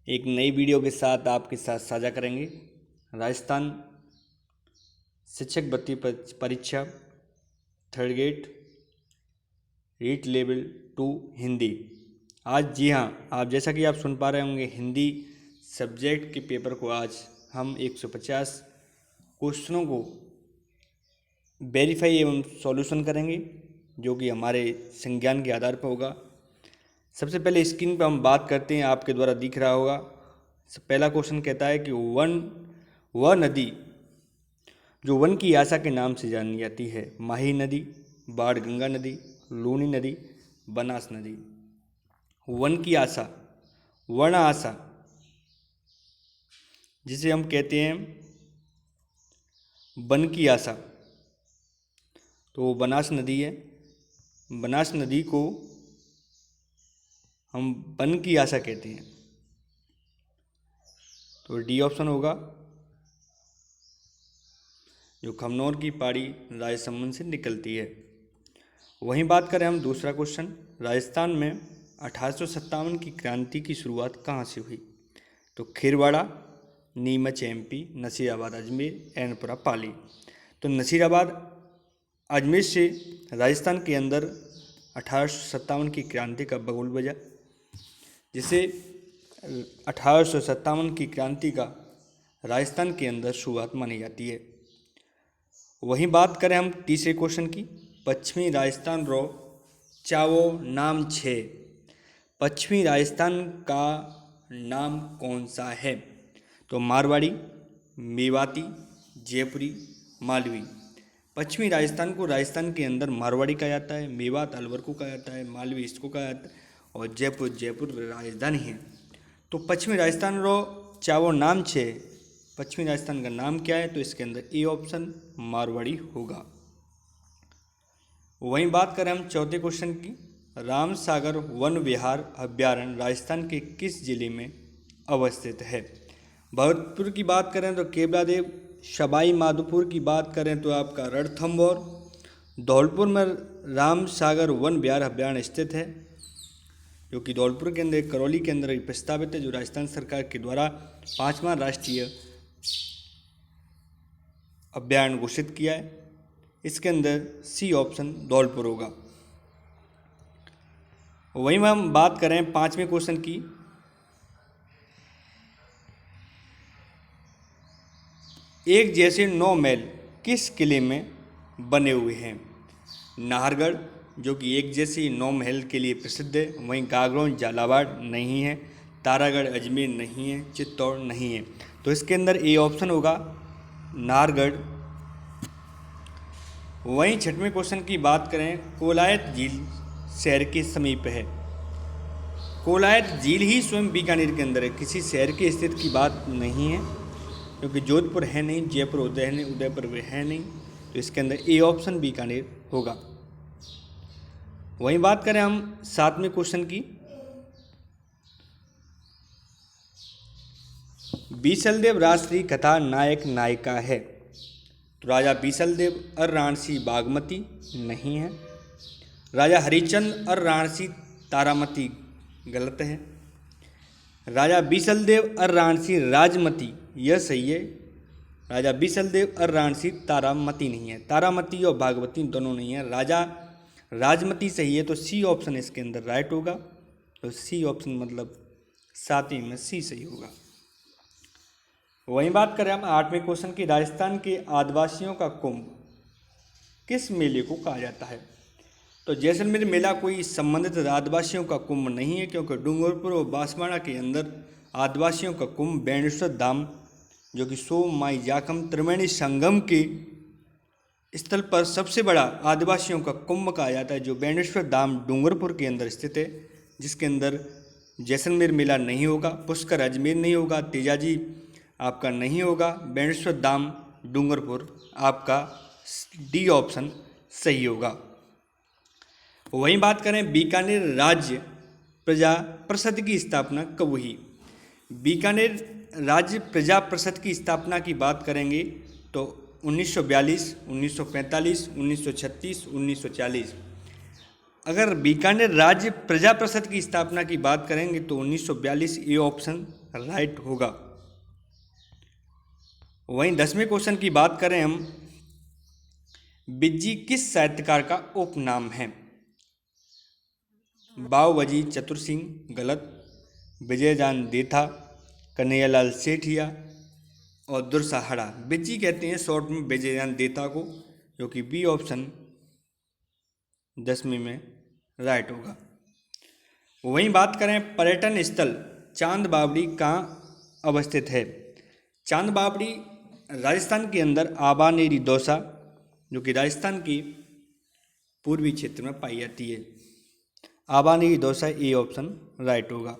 एक नई वीडियो के साथ आपके साथ साझा करेंगे। राजस्थान शिक्षक भर्ती परीक्षा third grade REET level 2 Hindi. आज जी हाँ, आप जैसा कि आप सुन पा रहे होंगे, हिंदी सब्जेक्ट के पेपर को आज हम 150 क्वेश्चनों को वेरीफाई एवं सॉल्यूशन करेंगे, जो कि हमारे संज्ञान के आधार पर होगा। सबसे पहले स्क्रीन पर हम बात करते हैं, आपके द्वारा दिख रहा होगा। पहला क्वेश्चन कहता है कि वह नदी जो वन की आशा के नाम से जानी जाती है, माही नदी, बाढ़ गंगा नदी, लूनी नदी, बनास नदी। वन की आशा, वर्ण आशा, जिसे हम कहते हैं वन की आशा, तो वो बनास नदी है। बनास नदी को हम वन की आशा कहते हैं, तो डी ऑप्शन होगा, जो खमनोर की पहाड़ी राजसमंद से निकलती है। वहीं बात करें हम दूसरा क्वेश्चन, राजस्थान में 1857 की क्रांति की शुरुआत कहाँ से हुई? तो खीरवाड़ा, नीमच एमपी, नसीराबाद अजमेर, ऐनपुरा पाली। तो नसीराबाद अजमेर से राजस्थान के अंदर 1857 की क्रांति का बगुल बजा, जिसे 1857 की क्रांति का राजस्थान के अंदर शुरुआत मानी जाती है। वहीं बात करें हम तीसरे क्वेश्चन की, पश्चिमी राजस्थान रो चावो नाम छे। पश्चिमी राजस्थान का नाम कौन सा है? तो मारवाड़ी, मेवाती, जयपुरी, मालवी। पश्चिमी राजस्थान को राजस्थान के अंदर मारवाड़ी कहा जाता है, मेवात अलवर को कहा जाता है, मालवी इसको कहा जाता है, और जयपुर राजधानी है। तो पश्चिमी राजस्थान रो चावो नाम छे, पश्चिमी राजस्थान का नाम क्या है? तो इसके अंदर ए ऑप्शन मारवाड़ी होगा। वहीं बात करें हम चौथे क्वेश्चन की, रामसागर वन विहार अभ्यारण्य राजस्थान के किस जिले में अवस्थित है? भरतपुर की बात करें तो केवलादेव, सवाई माधोपुर की बात करें तो आपका रणथंभौर, धौलपुर में रामसागर वन विहार अभ्यारण्य स्थित है, जो कि धौलपुर के अंदर करौली के अंदर प्रस्तावित है, जो राजस्थान सरकार के द्वारा 5वां राष्ट्रीय अभ्यारण्य घोषित किया है। इसके अंदर सी ऑप्शन धौलपुर होगा। वहीं हम बात करें 5वें क्वेश्चन की, एक जैसे 9 महल किस किले में बने हुए हैं? नाहरगढ़, जो कि एक जैसे 9 महल के लिए प्रसिद्ध है। वहीं गागरोन झालावाड़ नहीं है, तारागढ़ अजमेर नहीं है, चित्तौड़ नहीं है। तो इसके अंदर ए ऑप्शन होगा, नाहरगढ़। वहीं 6वें क्वेश्चन की बात करें, कोलायत झील शहर के समीप है। कोलायत झील ही स्वयं बीकानेर के अंदर है, किसी शहर की स्थिति की बात नहीं है, क्योंकि जोधपुर है नहीं, जयपुर उदयपुर है नहीं। तो इसके अंदर ए ऑप्शन बीकानेर होगा। वहीं बात करें हम 7वें क्वेश्चन की, बीसलदेव राष्ट्रीय कथा नायक नायिका है। तो राजा बीसलदेव अरराणसी बागमती नहीं है, राजा हरिचंद अरराणसी तारामती गलत है, राजा बीसलदेव अरराणसी राजमती यह सही है, राजा बीसलदेव अरराणसी तारामती नहीं है। तारामती और भागवती दोनों नहीं है, राजा राजमती सही है। तो सी ऑप्शन इसके अंदर राइट होगा। तो सी ऑप्शन मतलब 7वीं में सी सही होगा। वहीं बात करें हम 8वें क्वेश्चन की, राजस्थान के आदिवासियों का कुंभ किस मेले को कहा जाता है? तो जैसलमेर मेला कोई संबंधित आदिवासियों का कुंभ नहीं है, क्योंकि डूंगरपुर और बांसवाड़ा के अंदर आदिवासियों का कुंभ बेणेश्वर धाम, जो कि सोम माई जाखम त्रिवेणी संगम के स्थल पर सबसे बड़ा आदिवासियों का कुंभ कहा जाता है, जो बेणेश्वर धाम डूंगरपुर के अंदर स्थित है, जिसके अंदर जैसलमेर मेला नहीं होगा, पुष्कर अजमेर नहीं होगा, तेजाजी आपका नहीं होगा, बेणेश्वर धाम डूंगरपुर आपका डी ऑप्शन सही होगा। वहीं बात करें बीकानेर राज्य प्रजा परिषद की स्थापना कब हुई? बीकानेर राज्य प्रजा परिषद की स्थापना की बात करेंगे तो 1942, 1945, 1936, 1940। अगर बीकानेर राज्य प्रजा परिषद की स्थापना की बात करेंगे तो 1942 ए ऑप्शन राइट होगा। वहीं 10वें क्वेश्चन की बात करें हम, बिज्जी किस साहित्यकार का उपनाम है? बावजी चतुर सिंह गलत, विजयजान देथा, कन्हैयालाल सेठिया और दुर्साहड़ा। बिज्जी कहते हैं शॉर्ट में विजयजान देथा को, जो कि बी ऑप्शन 10वीं में राइट होगा। वहीं बात करें पर्यटन स्थल चांद बावड़ी कहाँ अवस्थित है? चांद बावड़ी राजस्थान के अंदर आबानेरी दौसा, जो कि राजस्थान के पूर्वी क्षेत्र में पाई जाती है। Abhaneri Dausa A option right होगा।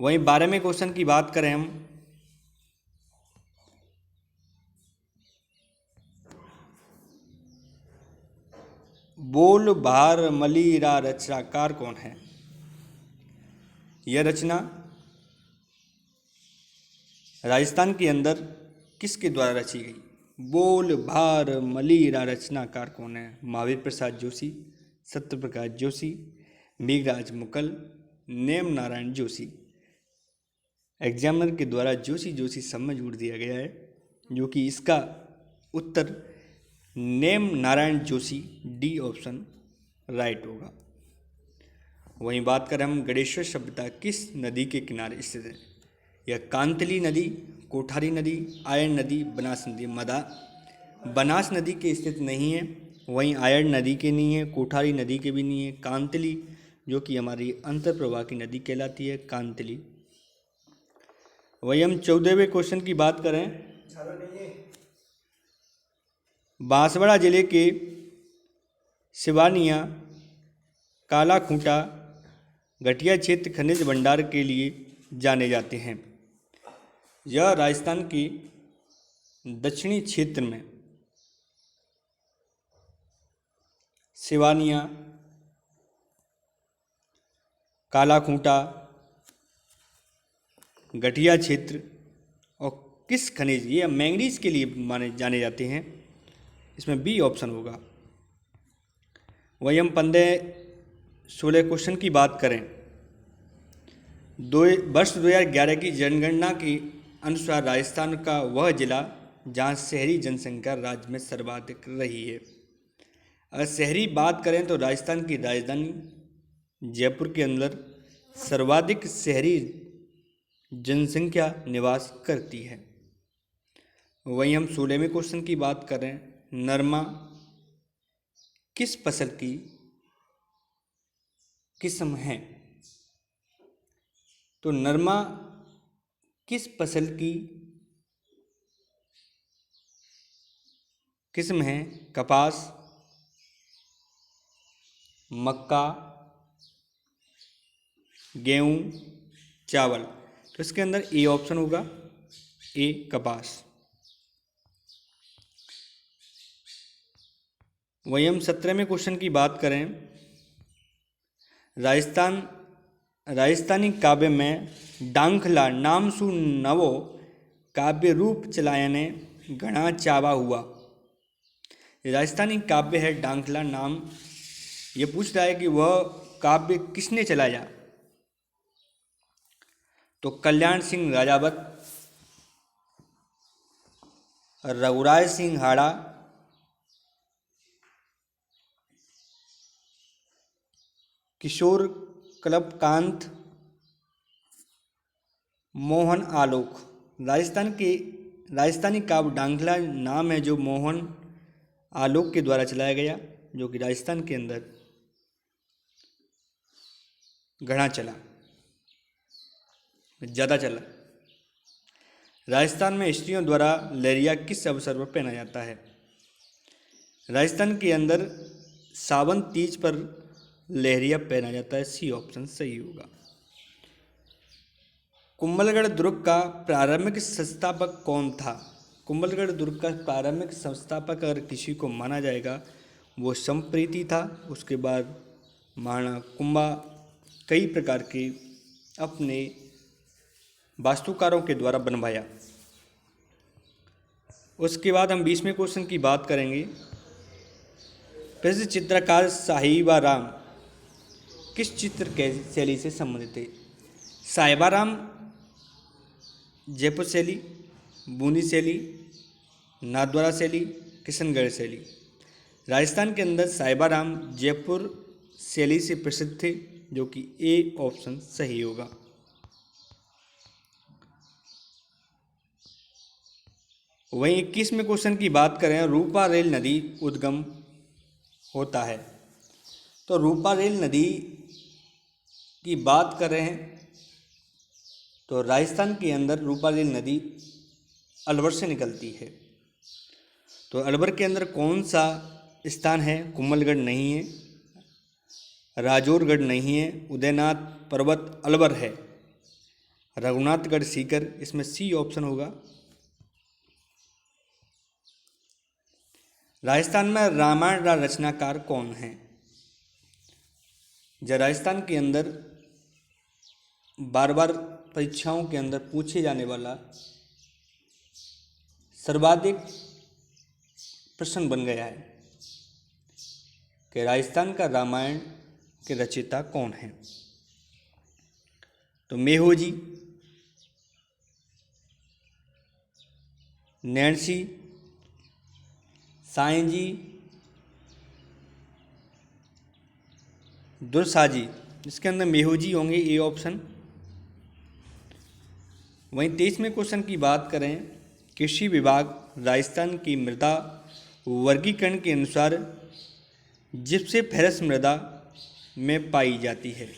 वहीं 12वें क्वेश्चन की बात करें हम, बोल भार मलीरा रचनाकार कौन है? यह रचना राजस्थान के अंदर किसके द्वारा रची गई? बोल भार मलीरा रचनाकार कौन है? महावीर प्रसाद जोशी, सत्यप्रकाश जोशी, मेघराज मुकल, नेम नारायण जोशी। एग्जामिनर के द्वारा जोशी जोशी सब में जोड़ दिया गया है, जो कि इसका उत्तर name Narayan Joshi D option right होगा। वहीं बात करें हम, गणेश्वर सभ्यता किस नदी के किनारे स्थित है? यह कांतली नदी, कोठारी नदी, आयन नदी, बनास नदी। बनास नदी के स्थित नहीं है, वहीं आयन नदी के नहीं है, कोठारी नदी के भी नहीं है। कांतली जो कि हमारी अंतर प्रवाह की नदी कहलाती है, कांतली। वहीं हम 14वें क्वेश्चन की बात करें, बांसवाड़ा जिले के सिवानिया, काला खूंटा, घटिया क्षेत्र खनिज भंडार के लिए जाने जाते हैं। यह राजस्थान के दक्षिणी क्षेत्र में सिवानिया, काला खूंटा, घटिया क्षेत्र और किस खनिज, ये मैंगनीज के लिए माने जाने जाते हैं, इसमें बी ऑप्शन होगा। वही हम 15-16 क्वेश्चन की बात करें, वर्ष 2011 की जनगणना के अनुसार राजस्थान का वह जिला जहाँ शहरी जनसंख्या राज्य में सर्वाधिक रही है। अगर शहरी बात करें तो राजस्थान की राजधानी जयपुर के अंदर सर्वाधिक शहरी जनसंख्या निवास करती है। वहीं हम 16वें क्वेश्चन की बात करें, नरमा किस फसल की किस्म है? तो नरमा किस फसल की किस्म है? कपास, मक्का, गेहूं, चावल। तो इसके अंदर ए ऑप्शन होगा, ए कपास। वहीं हम 17वें क्वेश्चन की बात करें, राजस्थानी काव्य में डांखला नाम सु नवो काव्य रूप चलायने घना चावा हुआ। राजस्थानी काव्य है डांखला नाम, ये पूछ रहा है कि वह काव्य किसने चलाया? तो कल्याण सिंह राजावत, रघुराज सिंह हाड़ा, किशोर कल्पकांत, मोहन आलोक। राजस्थानी काव्य डांखला नाम है जो मोहन आलोक के द्वारा चलाया गया, जो कि राजस्थान के अंदर घना चला, ज़्यादा चला। राजस्थान में स्त्रियों द्वारा लहरिया किस अवसर पर पहना जाता है? राजस्थान के अंदर सावन तीज पर लहरिया पहना जाता है, सी ऑप्शन सही होगा। कुंभलगढ़ दुर्ग का प्रारंभिक संस्थापक कौन था? कुंभलगढ़ दुर्ग का प्रारंभिक संस्थापक अगर किसी को माना जाएगा वो संप्रीति था। उसके बाद महाराणा कुंभा कई प्रकार के अपने वास्तुकारों के द्वारा बनवाया। उसके बाद हम 20वें क्वेश्चन की बात करेंगे, प्रसिद्ध चित्रकार साहिबा राम किस चित्र शैली से संबंधित थे? साहिबाराम जयपुर शैली, बूंदी शैली, नाथद्वारा शैली, किशनगढ़ शैली। राजस्थान के अंदर साहिबाराम जयपुर शैली से प्रसिद्ध थे, जो कि ए ऑप्शन सही होगा। वहीं 21वें क्वेश्चन की बात करें, रूपा रेल नदी उद्गम होता है। तो रूपा रेल नदी की बात कर रहे हैं तो राजस्थान के अंदर रूपा रेल नदी अलवर से निकलती है। तो अलवर के अंदर कौन सा स्थान है? कुंभलगढ़ नहीं है, राजौरगढ़ नहीं है, उदयनाथ पर्वत अलवर है, रघुनाथगढ़ सीकर, इसमें सी ऑप्शन होगा। राजस्थान में रामायण का रचनाकार कौन है? जब राजस्थान के अंदर बार बार परीक्षाओं के अंदर पूछे जाने वाला सर्वाधिक प्रश्न बन गया है कि राजस्थान का रामायण के रचयिता कौन है? तो मेहोजी, नैन्सी, साईंजी, दुर्साजी। इसके अंदर मेहोजी होंगे, ए ऑप्शन। वहीं 23वें क्वेश्चन की बात करें, कृषि विभाग राजस्थान की मृदा वर्गीकरण के अनुसार जिप्सेफेरस मृदा में पाई जाती है।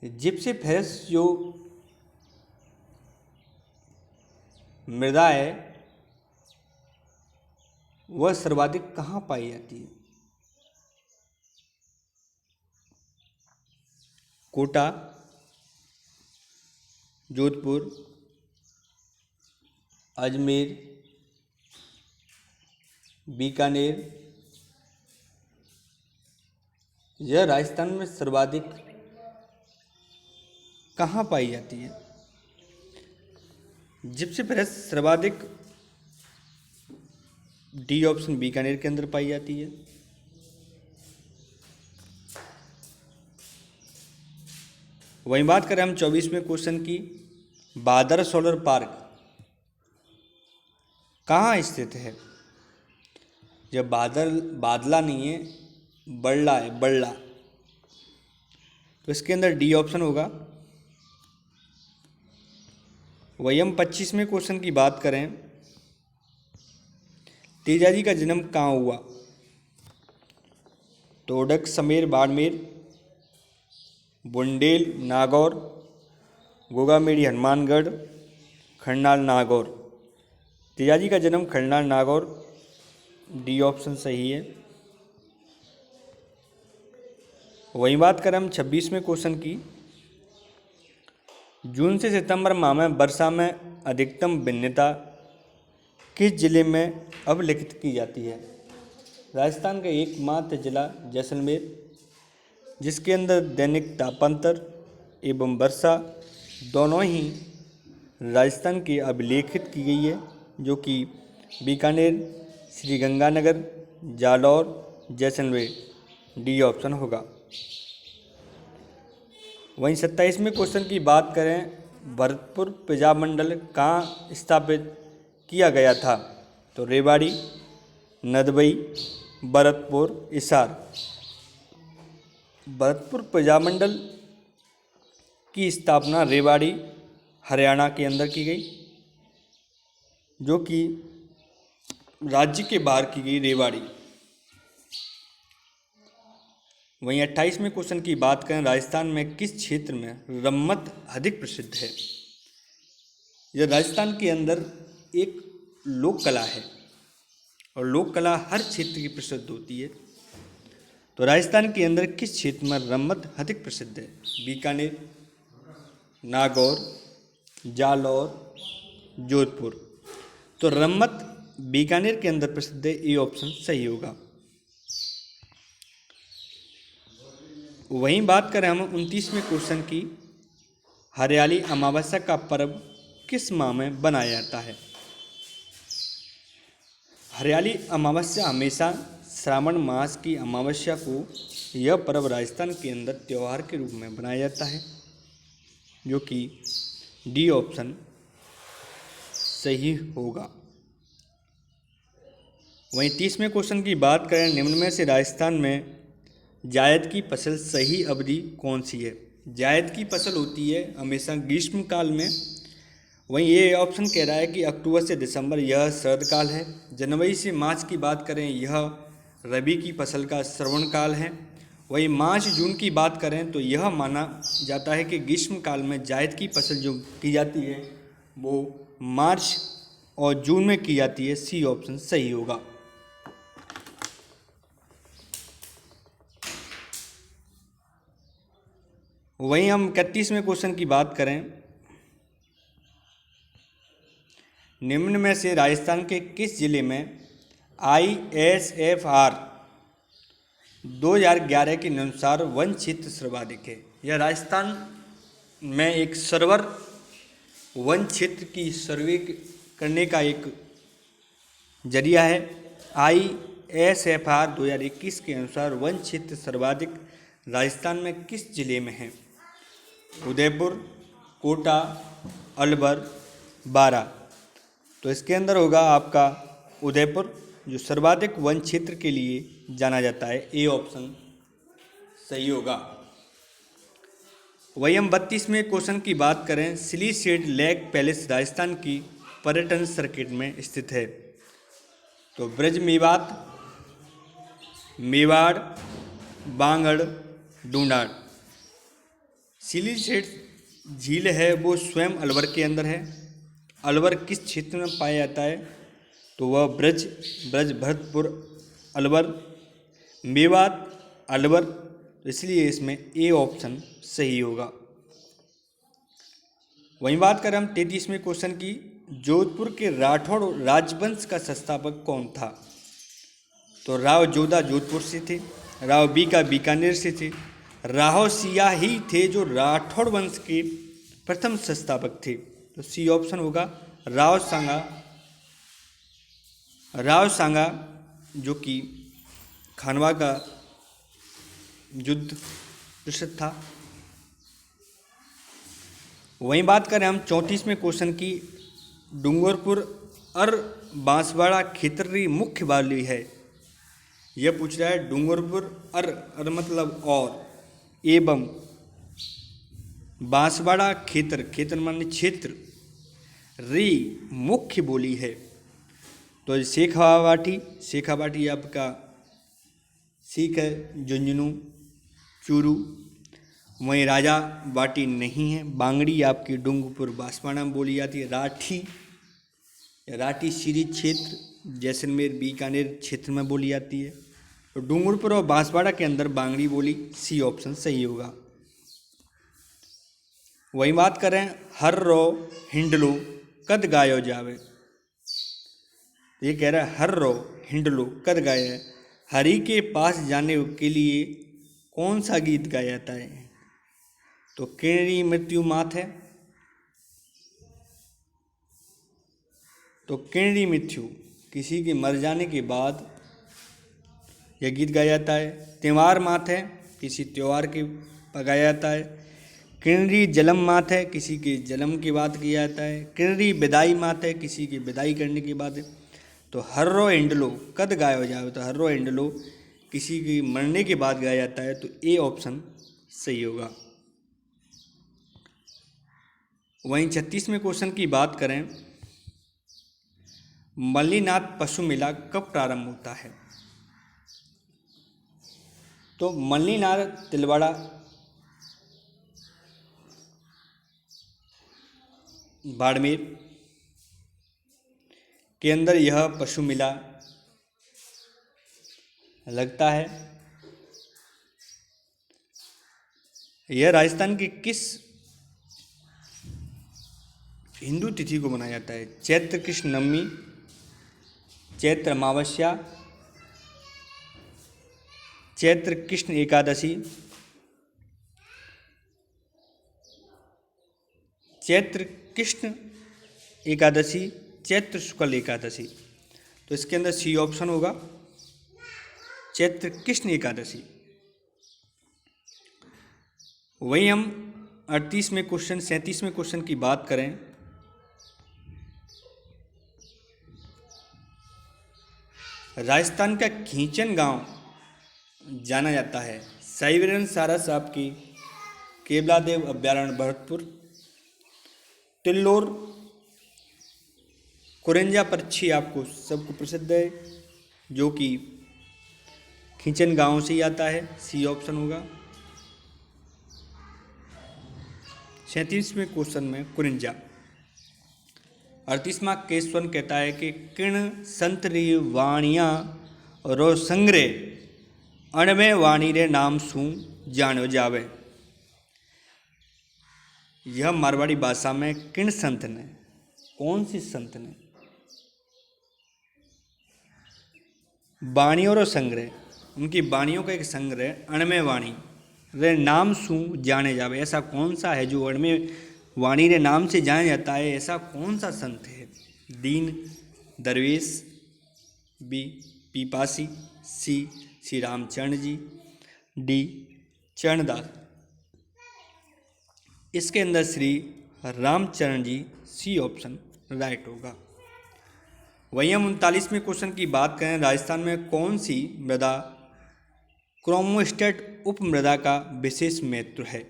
जिप्सेफेरस जो मृदा है वह सर्वाधिक कहाँ पाई जाती है? कोटा, जोधपुर, अजमेर, बीकानेर। यह राजस्थान में सर्वाधिक कहाँ पाई जाती है? जिप्सेफेरस सर्वाधिक डी ऑप्शन बीकानेर के अंदर पाई जाती है। वहीं बात करें हम 24वें क्वेश्चन की, भादर सोलर पार्क कहाँ स्थित है? जब बादला नहीं है, बड़ला है, बड़ला। तो इसके अंदर डी ऑप्शन होगा। वही हम 25वें क्वेश्चन की बात करें, तेजाजी का जन्म कहाँ हुआ? तोड़क, समेर, बाड़मेर, बुंडेल, नागौर, गोगामेड़ी, हनुमानगढ़, खरनाल, नागौर। तेजाजी का जन्म खरनाल, नागौर, डी ऑप्शन सही है। वहीं बात करें हम 26वें क्वेश्चन की, जून से सितंबर माह में वर्षा में अधिकतम भिन्नता किस जिले में अभिलिखित की जाती है? राजस्थान का एकमात्र जिला जैसलमेर, जिसके अंदर दैनिक तापांतर एवं वर्षा दोनों ही राजस्थान की अभिलेखित की गई है, जो कि बीकानेर, श्रीगंगानगर, जालौर, जैसलमेर, डी ऑप्शन होगा। वहीं 27वें क्वेश्चन की बात करें, भरतपुर प्रजामंडल कहाँ स्थापित किया गया था? तो रेवाड़ी, नदबई, भरतपुर, हिसार। भरतपुर प्रजामंडल की स्थापना रेवाड़ी, हरियाणा के अंदर की गई, जो कि राज्य के बाहर की गई रेवाड़ी। वहीं 28वें क्वेश्चन की बात करें, राजस्थान में किस क्षेत्र में रम्मत अधिक प्रसिद्ध है? यह राजस्थान के अंदर एक लोक कला है और लोक कला हर क्षेत्र की प्रसिद्ध होती है। तो राजस्थान के अंदर किस क्षेत्र में रम्मत अधिक प्रसिद्ध है? बीकानेर, नागौर, जालौर, जोधपुर। तो रम्मत बीकानेर के अंदर प्रसिद्ध है, ए ऑप्शन सही होगा। वहीं बात करें हम 29वें क्वेश्चन की, हरियाली अमावस्या का पर्व किस माह में बनाया जाता है? हरियाली अमावस्या हमेशा श्रावण मास की अमावस्या को यह पर्व राजस्थान के अंदर त्यौहार के रूप में मनाया जाता है, जो कि डी ऑप्शन सही होगा। वहीं 30वें क्वेश्चन की बात करें, निम्न में से राजस्थान में जायद की फसल सही अवधि कौन सी है। जायद की फसल होती है हमेशा ग्रीष्म काल में। वहीं ये ऑप्शन कह रहा है कि अक्टूबर से दिसंबर यह शरद काल है। जनवरी से मार्च की बात करें, यह रबी की फसल का श्रवण काल है। वहीं मार्च जून की बात करें तो यह माना जाता है कि ग्रीष्म काल में जायद की फसल जो की जाती है वो मार्च और जून में की जाती है। सी ऑप्शन सही होगा। वहीं हम 31वें क्वेश्चन की बात करें, निम्न में से राजस्थान के किस जिले में ISFR 2011 के अनुसार वन क्षेत्र सर्वाधिक है। यह राजस्थान में एक सर्वर वन क्षेत्र की सर्वे करने का एक जरिया है। ISFR 2021 के अनुसार वन क्षेत्र सर्वाधिक राजस्थान में किस जिले में है। उदयपुर, कोटा, अलवर, बारा। तो इसके अंदर होगा आपका उदयपुर, जो सर्वाधिक वन क्षेत्र के लिए जाना जाता है। ए ऑप्शन सही होगा। वही हम 32वें क्वेश्चन की बात करें, सिलीसेड लेक पैलेस राजस्थान की पर्यटन सर्किट में स्थित है। तो ब्रज मेवात, मेवाड़, बांगड़, डूंडाड़। सिलीसेड झील है वो स्वयं अलवर के अंदर है। अलवर किस क्षेत्र में पाया जाता है, तो वह ब्रज भरतपुर, अलवर, मेवात, अलवर। इसलिए इसमें ए ऑप्शन सही होगा। वहीं बात करें हम 33वें क्वेश्चन की, जोधपुर के राठौड़ राजवंश का संस्थापक कौन था। तो राव जोधा जोधपुर से थे, राव बीका बीकानेर से थे, राव सिया ही थे जो राठौड़ वंश के प्रथम संस्थापक थे। तो सी ऑप्शन होगा राव सांगा, जो कि खानवा का युद्ध प्रसिद्ध था। वहीं बात करें हम 34वें क्वेश्चन की, डूंगरपुर और बांसवाड़ा खेतरी मुख्य बोली है। यह पूछ रहा है डूंगरपुर और मतलब और एवं बांसवाड़ा खेतर माने क्षेत्र री मुख्य बोली है। तो शेखावाटी आपका सीख है, झुंझुनू, चूरू। वहीं राजा बाटी नहीं है। बांगड़ी आपकी डूंगरपुर बांसवाड़ा में बोली जाती है। राठी सीरी क्षेत्र जैसलमेर बीकानेर क्षेत्र में बोली जाती है। तो डूंगरपुर और बांसवाड़ा के अंदर बांगड़ी बोली। सी ऑप्शन सही होगा। वहीं बात करें हर रो हिंडलो कद गायो जावे। ये कह रहा है हर रो हिंडलो कद गाया। हरि के पास जाने के लिए कौन सा गीत गाया जाता है। तो किणरी मृत्यु मात है। तो किणरी मृत्यु किसी के मर जाने के बाद यह गीत गाया जाता है। त्योहार मात है, किसी त्योहार के गाया जाता है। किणरी जलम मात है, किसी के जन्म की बात किया जाता है। किणरी विदाई मात है, किसी की विदाई करने की बात है। तो हर्रो एंडलो कद गाया हो जाए, तो हर्रो एंडलो किसी की मरने के बाद गाया जाता है। तो ए ऑप्शन सही होगा। वहीं 36वें क्वेश्चन की बात करें, मल्लीनाथ पशु मेला कब प्रारंभ होता है। तो मल्लीनाथ तिलवाड़ा बाड़मेर के अंदर यह पशु मेला लगता है। यह राजस्थान की किस हिंदू तिथि को मनाया जाता है। चैत्र कृष्ण नवमी, चैत्र अमावस्या, चैत्र कृष्ण एकादशी, चैत्र कृष्ण एकादशी, चैत्र शुक्ल एकादशी। तो इसके अंदर सी ऑप्शन होगा। चैत्र कृष्ण एकादशी। वहीं हम 38वें क्वेश्चन 37वें क्वेश्चन की बात करें, राजस्थान का खींचन गांव जाना जाता है। साइबेरियन सारस साहब की केवलादेव अभ्यारण्य भरतपुर, तिल्लोर कुरंजा पक्षी आपको सबको प्रसिद्ध है, जो कि खींचन गांव से ही आता है। सी ऑप्शन होगा। 37वें क्वेश्चन में कुरंजा। 38वां क्वेश्चन कहता है कि किण संतरी वाणिया रो संग्रह अणवे वाणी रे नाम शू जानो जावे। यह मारवाड़ी भाषा में किण संत ने, कौन सी संत ने वाणियों रो संग्रह, उनकी वाणियों का एक संग्रह अणमे वाणी रे नाम शू जाने जावे। ऐसा कौन सा है जो अणमे वाणी रे नाम से जाना जाता है? ऐसा कौन सा संत है? दीन दरवेश, बी पीपासी, सी श्री रामचरण जी, डी चरणदास। इसके अंदर श्री रामचरण जी, सी ऑप्शन राइट होगा। वहीं हम 39वें क्वेश्चन की बात करें, राजस्थान में कौन सी मृदा क्रोमोस्टेट उपमृदा का विशेष महत्व है?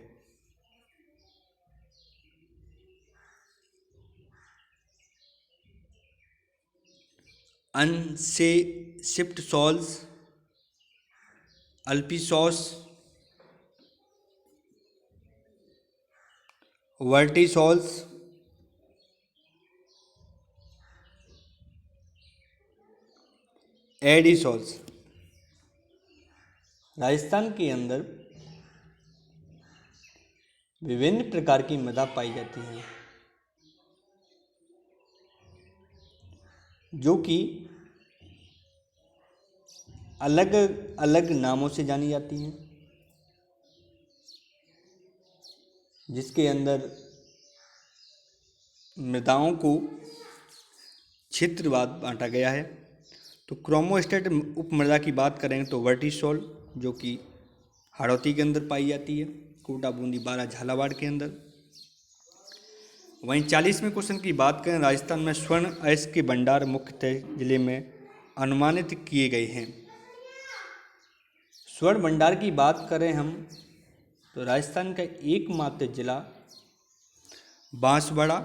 अनशेप्ड सॉल्स, अल्पीसॉस, वर्टिसॉल्स, एडिसॉल्स। राजस्थान के अंदर विभिन्न प्रकार की मृदा पाई जाती हैं, जो कि अलग अलग नामों से जानी जाती हैं, जिसके अंदर मृदाओं को क्षेत्रवाद बांटा गया है। तो क्रोमोस्टेट उपमृदा की बात करें तो वर्टिसॉल, जो कि हाड़ौती के अंदर पाई जाती है, कोटा बूंदी बारा झालावाड़ के अंदर। वहीं 40वें क्वेश्चन की बात करें, राजस्थान में स्वर्ण अयस्क के भंडार मुख्यतः जिले में अनुमानित किए गए हैं। स्वर्ण भंडार की बात करें हम तो राजस्थान का एकमात्र जिला बांसवाड़ा,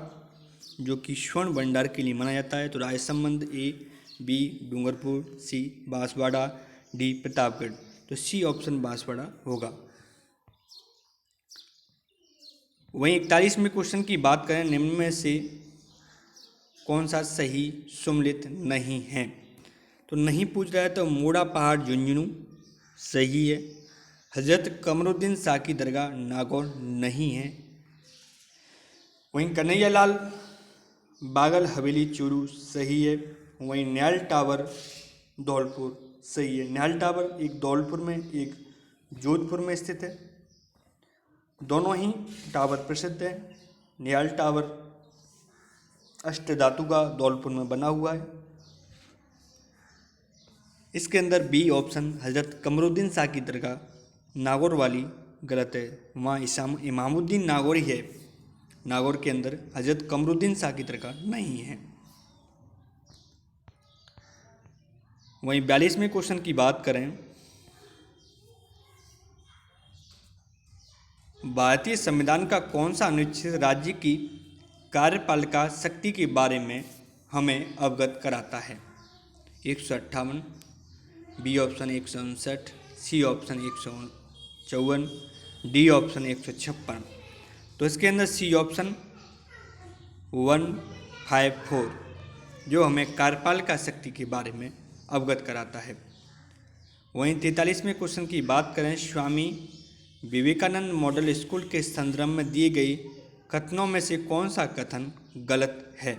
जो कि स्वर्ण भंडार के लिए माना जाता है। तो राजसमंद, ए, बी डूंगरपुर, सी बांसवाड़ा, डी प्रतापगढ़। तो सी ऑप्शन बांसवाड़ा होगा। वहीं 41वें क्वेश्चन की बात करें, निम्न में से कौन सा सही सुमेलित नहीं है? तो नहीं पूछ रहा है तो मोड़ा पहाड़ झुंझुनू सही है। हजरत कमरुद्दीन शाह की दरगाह नागौर नहीं है। वहीं कन्हैया लाल बागल हवेली चूरू सही है। वहीं न्याल टावर धौलपुर सही है। न्याल टावर एक धौलपुर में, एक जोधपुर में स्थित है। दोनों ही टावर प्रसिद्ध है। न्याल टावर अष्टधातु का धौलपुर में बना हुआ है। इसके अंदर बी ऑप्शन हजरत कमरुद्दीन शाह की दरगाह नागौर वाली गलत है। वहाँ इमामुद्दीन नागौरी है। नागौर के अंदर हजरत कमरुद्दीन शाह की दरगाह नहीं है। वहीं 42वें क्वेश्चन की बात करें, भारतीय संविधान का कौन सा अनुच्छेद राज्य की कार्यपालिका शक्ति के बारे में हमें अवगत कराता है? 158, B option 159, C option 154, D option 156। तो इसके अंदर सी ऑप्शन 154 जो हमें कार्यपालिका शक्ति के बारे में अवगत कराता है। वहीं 43वें क्वेश्चन की बात करें, स्वामी विवेकानंद मॉडल स्कूल के संदर्भ में दिए गए कथनों में से कौन सा कथन गलत है?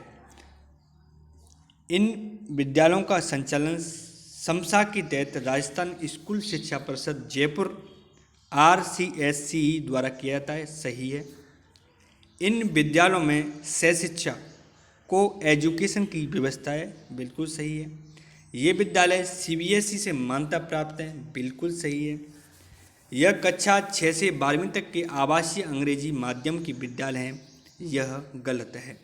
इन विद्यालयों का संचालन समसा के तहत राजस्थान स्कूल शिक्षा परिषद जयपुर RCSCE द्वारा किया जाता है सही है। इन विद्यालयों में सह शिक्षा को एजुकेशन की व्यवस्था है बिल्कुल सही है। ये विद्यालय सीबीएसई से मान्यता प्राप्त है, बिल्कुल सही है। यह कक्षा 6 से 12वीं तक के आवासीय अंग्रेजी माध्यम की विद्यालय हैं, यह गलत है,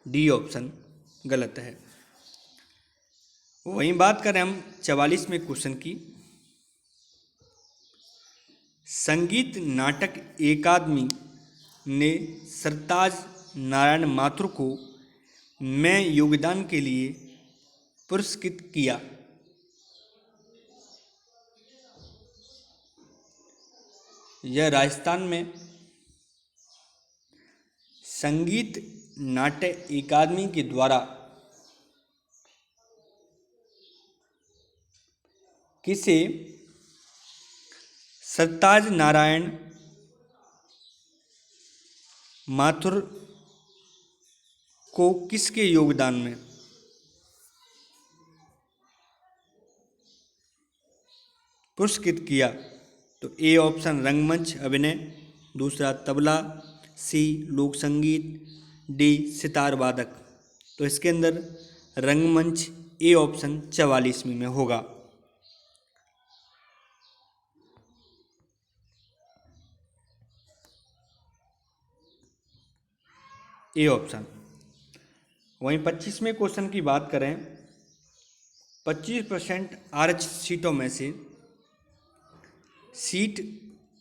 डी ऑप्शन गलत है। वहीं बात करें हम 44वें क्वेश्चन की, संगीत नाटक अकादमी ने सरताज नारायण माथुर को में योगदान के लिए पुरस्कृत किया। यह राजस्थान में संगीत नाट्य अकादमी के द्वारा किसे सरताज नारायण माथुर को किसके योगदान में पुरस्कृत किया? तो ए ऑप्शन रंगमंच अभिनय, दूसरा तबला, सी लोक संगीत, डी सितार वादक। तो इसके अंदर रंगमंच ए ऑप्शन 44वीं में होगा। A option. वहीं 25वें क्वेश्चन की बात करें, 25% आरक्षित सीटों में से सीट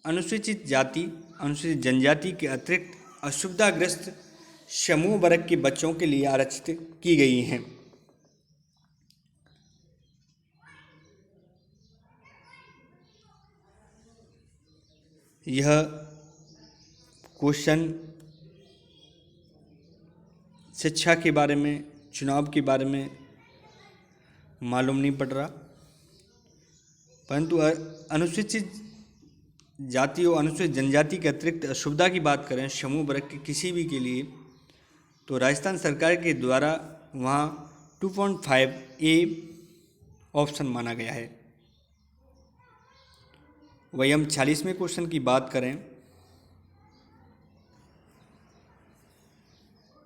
अनुसूचित जाति अनुसूचित जनजाति के अतिरिक्त असुविधाग्रस्त समूह वर्ग के बच्चों के लिए आरक्षित की गई हैं। यह क्वेश्चन शिक्षा के बारे में, चुनाव के बारे में मालूम नहीं पड़ रहा, परंतु अनुसूचित जाति और अनुसूचित जनजाति के अतिरिक्त असुविधा की बात करें समूह वर्ग के किसी भी के लिए, तो राजस्थान सरकार के द्वारा वहाँ 2.5 ए ऑप्शन माना गया है। वही हम 46वें क्वेश्चन की बात करें,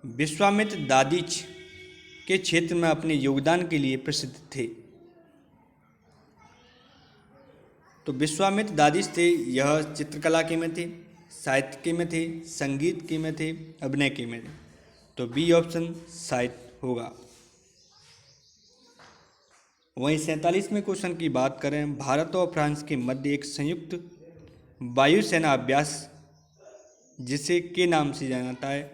विश्वामित्र दादीच के क्षेत्र में अपने योगदान के लिए प्रसिद्ध थे। तो विश्वामित्र दादीच थे, यह चित्रकला के में थे, साहित्य के में थे, संगीत के में थे, अभिनय के में थे। तो बी ऑप्शन साहित्य होगा। वहीं 47वें क्वेश्चन की बात करें, भारत और फ्रांस के मध्य एक संयुक्त वायुसेना अभ्यास जिसे के नाम से जाना जाता है,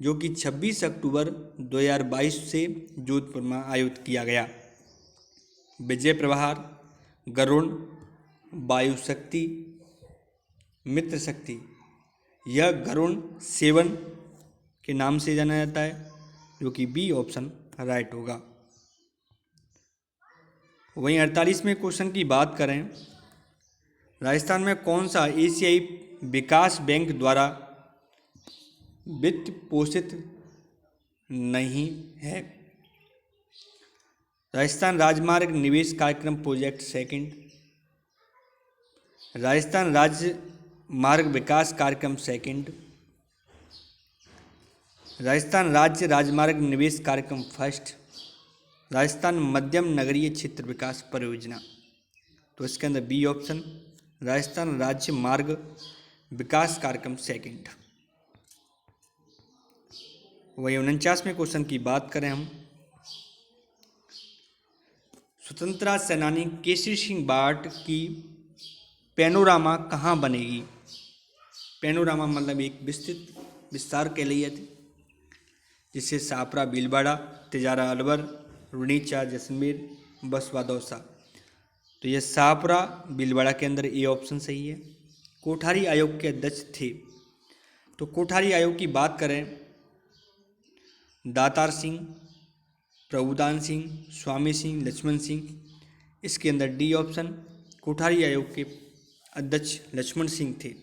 जो कि 26 अक्टूबर 2022 से जोधपुर में आयोजित किया गया। विजय प्रहार, गरुण, वायु शक्ति, मित्र शक्ति। यह गरुण 7 के नाम से जाना जाता है, जो कि बी ऑप्शन राइट होगा। वहीं 48वें क्वेश्चन की बात करें, राजस्थान में कौन सा एशियाई विकास बैंक द्वारा वित्त पोषित नहीं है? राजस्थान राजमार्ग निवेश कार्यक्रम प्रोजेक्ट सेकंड, राजस्थान राज्य मार्ग विकास कार्यक्रम सेकंड, राजस्थान राज्य राजमार्ग निवेश कार्यक्रम फर्स्ट, राजस्थान मध्यम नगरीय क्षेत्र विकास परियोजना। तो इसके अंदर बी ऑप्शन राजस्थान राज्य मार्ग विकास कार्यक्रम सेकंड। वही 49वें क्वेश्चन की बात करें हम, स्वतंत्रता सेनानी केसरी सिंह बार्ट की पैनोरामा कहाँ बनेगी? पैनोरामा मतलब एक विस्तृत विस्तार के लिए थे, जिससे सापरा भीलवाड़ा, तिजारा अलवर, रुनीचा जैसलमेर, बसवा दौसा। तो यह सापरा भीलवाड़ा के अंदर ए ऑप्शन सही है। कोठारी आयोग के अध्यक्ष थे, तो कोठारी आयोग की बात करें, दातार सिंह, प्रभुदान सिंह, स्वामी सिंह, लक्ष्मण सिंह। इसके अंदर डी ऑप्शन कोठारी आयोग के अध्यक्ष लक्ष्मण सिंह थे।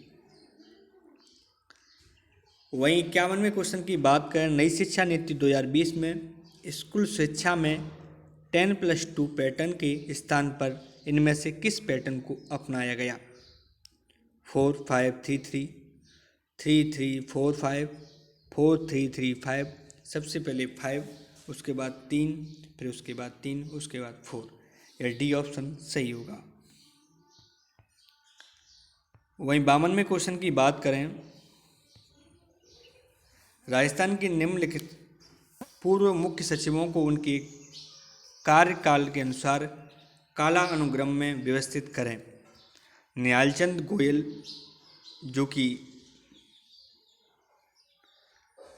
वहीं 51वें क्वेश्चन की बात करें, नई शिक्षा नीति 2020 में स्कूल शिक्षा में 10+2 पैटर्न के स्थान पर इनमें से किस पैटर्न को अपनाया गया? 4-5-3-3, 3-3-4-5, 4-3-3-5। सबसे पहले 5 उसके बाद 3, फिर उसके बाद 3, उसके बाद 4। यह डी ऑप्शन सही होगा। वहीं 52वें क्वेश्चन की बात करें, राजस्थान के निम्नलिखित पूर्व मुख्य सचिवों को उनके कार्यकाल के अनुसार काला अनुक्रम में व्यवस्थित करें। न्यालचंद गोयल, जो कि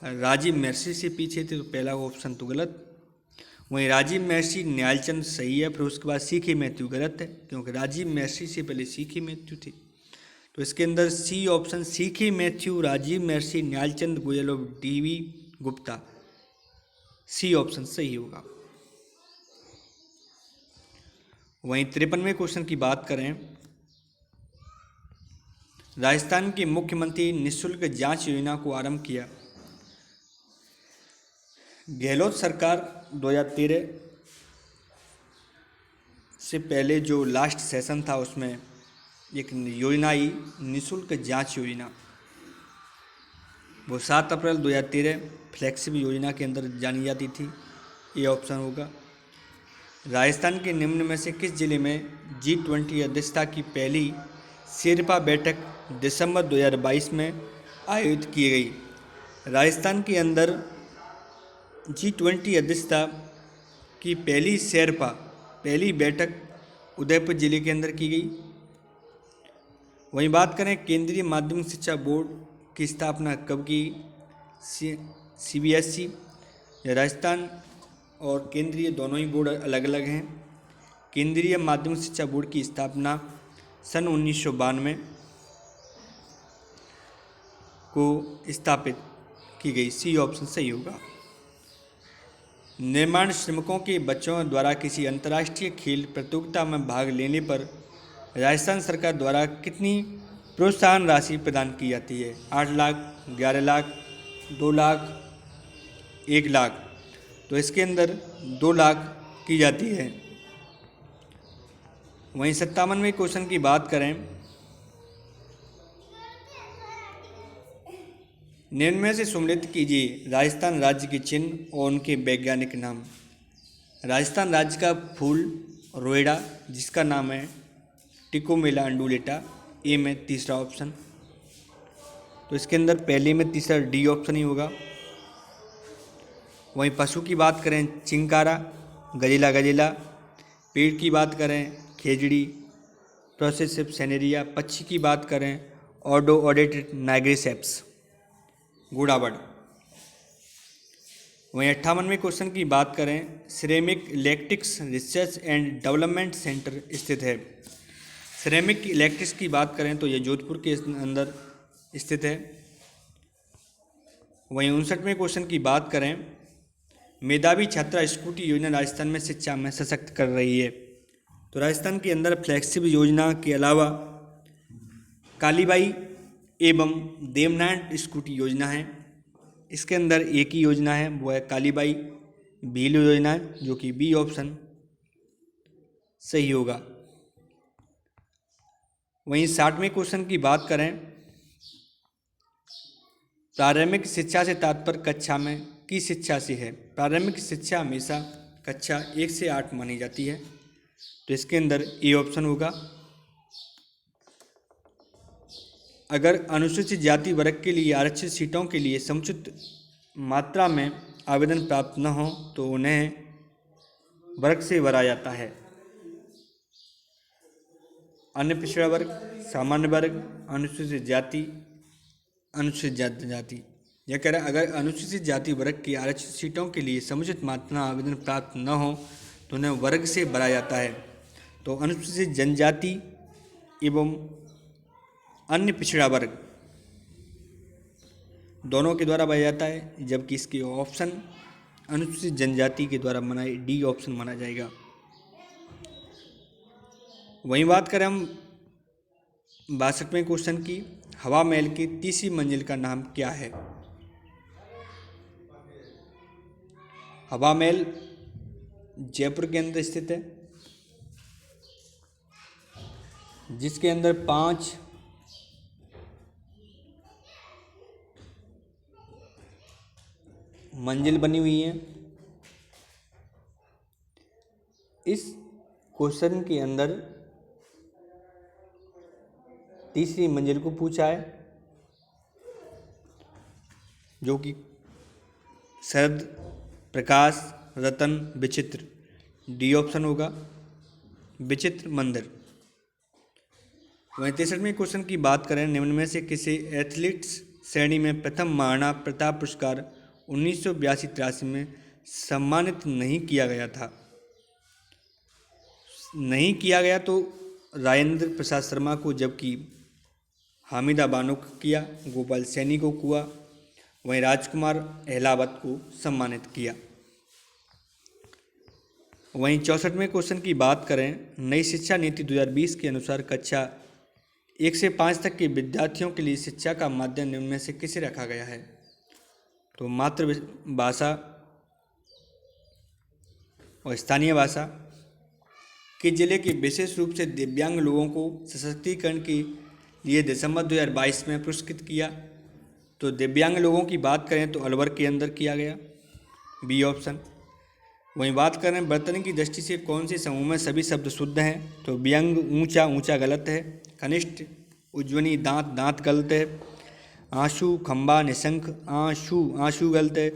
राजीव महर्षि से पीछे थे, तो पहला ऑप्शन तो गलत। वहीं राजीव महर्षि न्यालचंद सही है, फिर उसके बाद सीके मैथ्यू गलत है, क्योंकि राजीव महर्षि से पहले सीके मैथ्यू थे। तो इसके अंदर C option C K Mathew, Rajiv Maharshi, Nyalchand Goyal और डीवी गुप्ता, सी ऑप्शन सही होगा। वहीं 53वें क्वेश्चन की बात करें, राजस्थान के मुख्यमंत्री निःशुल्क जांच योजना को आरंभ किया। गहलोत सरकार 2013 से पहले जो लास्ट सेशन था उसमें एक योजना आई, निःशुल्क जांच योजना, वो 7 अप्रैल 2013 फ्लैगशिप योजना के अंदर जानी जाती थी। ये ऑप्शन होगा। राजस्थान के निम्न में से किस जिले में G20 अध्यक्षता की पहली शेरपा बैठक दिसंबर 2022 में आयोजित की गई? राजस्थान के अंदर G20 अध्यक्षता की पहली बैठक उदयपुर जिले के अंदर की गई। वहीं बात करें केंद्रीय माध्यमिक शिक्षा बोर्ड की स्थापना कब की? CBSE या राजस्थान और केंद्रीय दोनों ही बोर्ड अलग अलग हैं। केंद्रीय माध्यमिक शिक्षा बोर्ड की स्थापना सन 1992 को स्थापित की गई, सी ऑप्शन सही होगा। निर्माण श्रमिकों के बच्चों द्वारा किसी अंतर्राष्ट्रीय खेल प्रतियोगिता में भाग लेने पर राजस्थान सरकार द्वारा कितनी प्रोत्साहन राशि प्रदान की जाती है? 8 लाख, 11 लाख, 2 लाख, 1 लाख। तो इसके अंदर 2 लाख की जाती है। वहीं 57वें क्वेश्चन की बात करें, निम्न में से सुमेलित कीजिए राजस्थान राज्य के चिन्ह और उनके वैज्ञानिक नाम। राजस्थान राज्य का फूल रोएडा, जिसका नाम है टिकोमेला अंडुलेटा, ए में तीसरा ऑप्शन। तो इसके अंदर पहले में तीसरा डी ऑप्शन ही होगा। वहीं पशु की बात करें चिंकारा, गजेला गजेला। पेड़ की बात करें खेजड़ी, प्रोसेसिव सेनेरिया। पक्षी की बात करें ऑडो ऑडेटेड नाइग्रेसेप्स, घोड़ाबड़। वहीं 58वें क्वेश्चन की बात करें, ceramic electrics research and development centre स्थित है। सिरेमिक इलेक्ट्रिक्स की बात करें तो यह जोधपुर के अंदर स्थित है। वहीं 59वें क्वेश्चन की बात करें, मेधावी छात्रा स्कूटी योजना राजस्थान में शिक्षा में सशक्त कर रही है। तो राजस्थान के अंदर फ्लैगशिप योजना के अलावा कालीबाई एवं देवनारायण स्कूटी योजना है। इसके अंदर एक ही योजना है, वो है कालीबाई भील योजना है, जो कि बी ऑप्शन सही होगा। वहीं 60वें क्वेश्चन की बात करें, प्रारंभिक शिक्षा से तात्पर्य कक्षा में की शिक्षा से है। प्रारंभिक शिक्षा हमेशा कक्षा 1 से 8 मानी जाती है। तो इसके अंदर ए ऑप्शन होगा। अगर अनुसूचित जाति वर्ग के लिए आरक्षित सीटों के लिए समुचित मात्रा में आवेदन प्राप्त न हो तो उन्हें वर्ग से भरा जाता है। अन्य पिछड़ा वर्ग, सामान्य वर्ग, अनुसूचित जाति, अनुसूचित जाति। यह कह रहा है अगर अनुसूचित जाति वर्ग की आरक्षित सीटों के लिए समुचित मात्रा में आवेदन प्राप्त न हो तो उन्हें वर्ग से भरा जाता है। तो अनुसूचित जनजाति एवं अन्य पिछड़ा वर्ग दोनों के द्वारा भरा जाता है, जबकि इसके ऑप्शन अनुसूचित जनजाति के द्वारा माना, डी ऑप्शन माना जाएगा। वहीं बात करें हम 62वें क्वेश्चन की, हवा महल की तीसरी मंजिल का नाम क्या है? हवा महल जयपुर के अंदर स्थित है, जिसके अंदर 5 मंजिल बनी हुई हैं। इस क्वेश्चन के अंदर तीसरी मंजिल को पूछा है, जो कि शरद, प्रकाश, रतन, विचित्र, डी ऑप्शन होगा, विचित्र मंदिर। वहीं 63वें क्वेश्चन की बात करें, निम्न में से किसी एथलीट्स श्रेणी में प्रथम महाराणा प्रताप पुरस्कार 1982-83 में सम्मानित नहीं किया गया था। नहीं किया गया तो राजेंद्र प्रसाद शर्मा को, जबकि हामिदा बानो को किया, गोपाल सैनी को हुआ, वहीं राजकुमार अहलावत को सम्मानित किया। वहीं 64वें क्वेश्चन की बात करें, नई शिक्षा नीति 2020 के अनुसार कक्षा 1 से 5 तक के विद्यार्थियों के लिए शिक्षा का माध्यम निम्न में से किसे रखा गया है? तो मातृभाषा और स्थानीय भाषा। किस जिले के विशेष रूप से दिव्यांग लोगों को सशक्तिकरण के लिए दिसंबर 2022 में पुरस्कृत किया? तो दिव्यांग लोगों की बात करें तो अलवर के अंदर किया गया, बी ऑप्शन। वहीं बात करें बर्तन की दृष्टि से कौन से समूह में सभी शब्द शुद्ध हैं? तो व्यंग, ऊंचा, ऊंचा गलत है, कनिष्ठ, उज्ज्वनी, दांत, दांत गलत है, आंसू, खंबा, निशंक, आंसू, आंसू गलत है,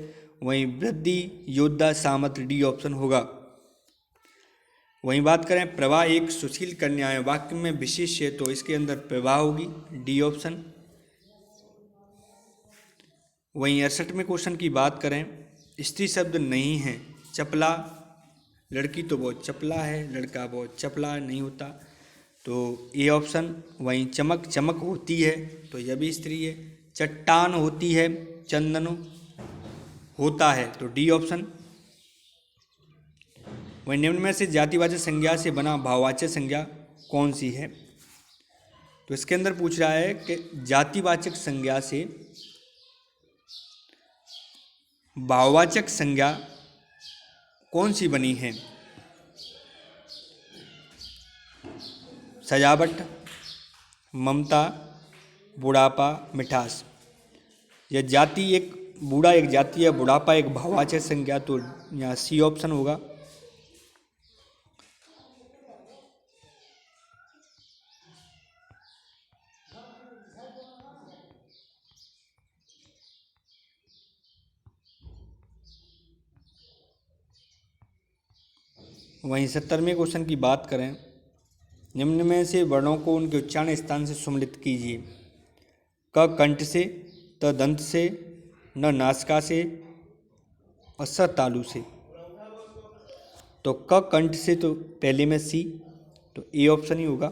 वहीं वृद्धि, योद्धा, सामर्थ्य, डी ऑप्शन होगा। वहीं बात करें प्रवाह एक सुशील कन्या है, वाक्य में विशेष है, तो इसके अंदर प्रवाह होगी, डी ऑप्शन। वहीं 68वें क्वेश्चन की बात करें, स्त्री शब्द नहीं है, चपला, लड़की तो बहुत चपला है, लड़का बहुत चपला नहीं होता, तो ए ऑप्शन। वहीं चमक, चमक होती है, तो यह भी स्त्री है। चट्टान होती है, चंदन होता है, तो डी ऑप्शन। वहीं निम्न में से जातिवाचक संज्ञा से बना भाववाचक संज्ञा कौन सी है? तो इसके अंदर पूछ रहा है कि जातिवाचक संज्ञा से भाववाचक संज्ञा कौन सी बनी है? सजावट, ममता, बुढ़ापा, मिठास। यह जाति एक बूढ़ा एक जाति है, बुढ़ापा एक भाववाचक संज्ञा, तो यहाँ सी ऑप्शन होगा। वहीं 70वें क्वेश्चन की बात करें, निम्न में से वर्णों को उनके उच्चारण स्थान से सुमेलित कीजिए। क कंठ से, त दंत से, न नासिका से और स तालु से। तो क कंठ से तो पहले में सी, तो ए ऑप्शन ही होगा।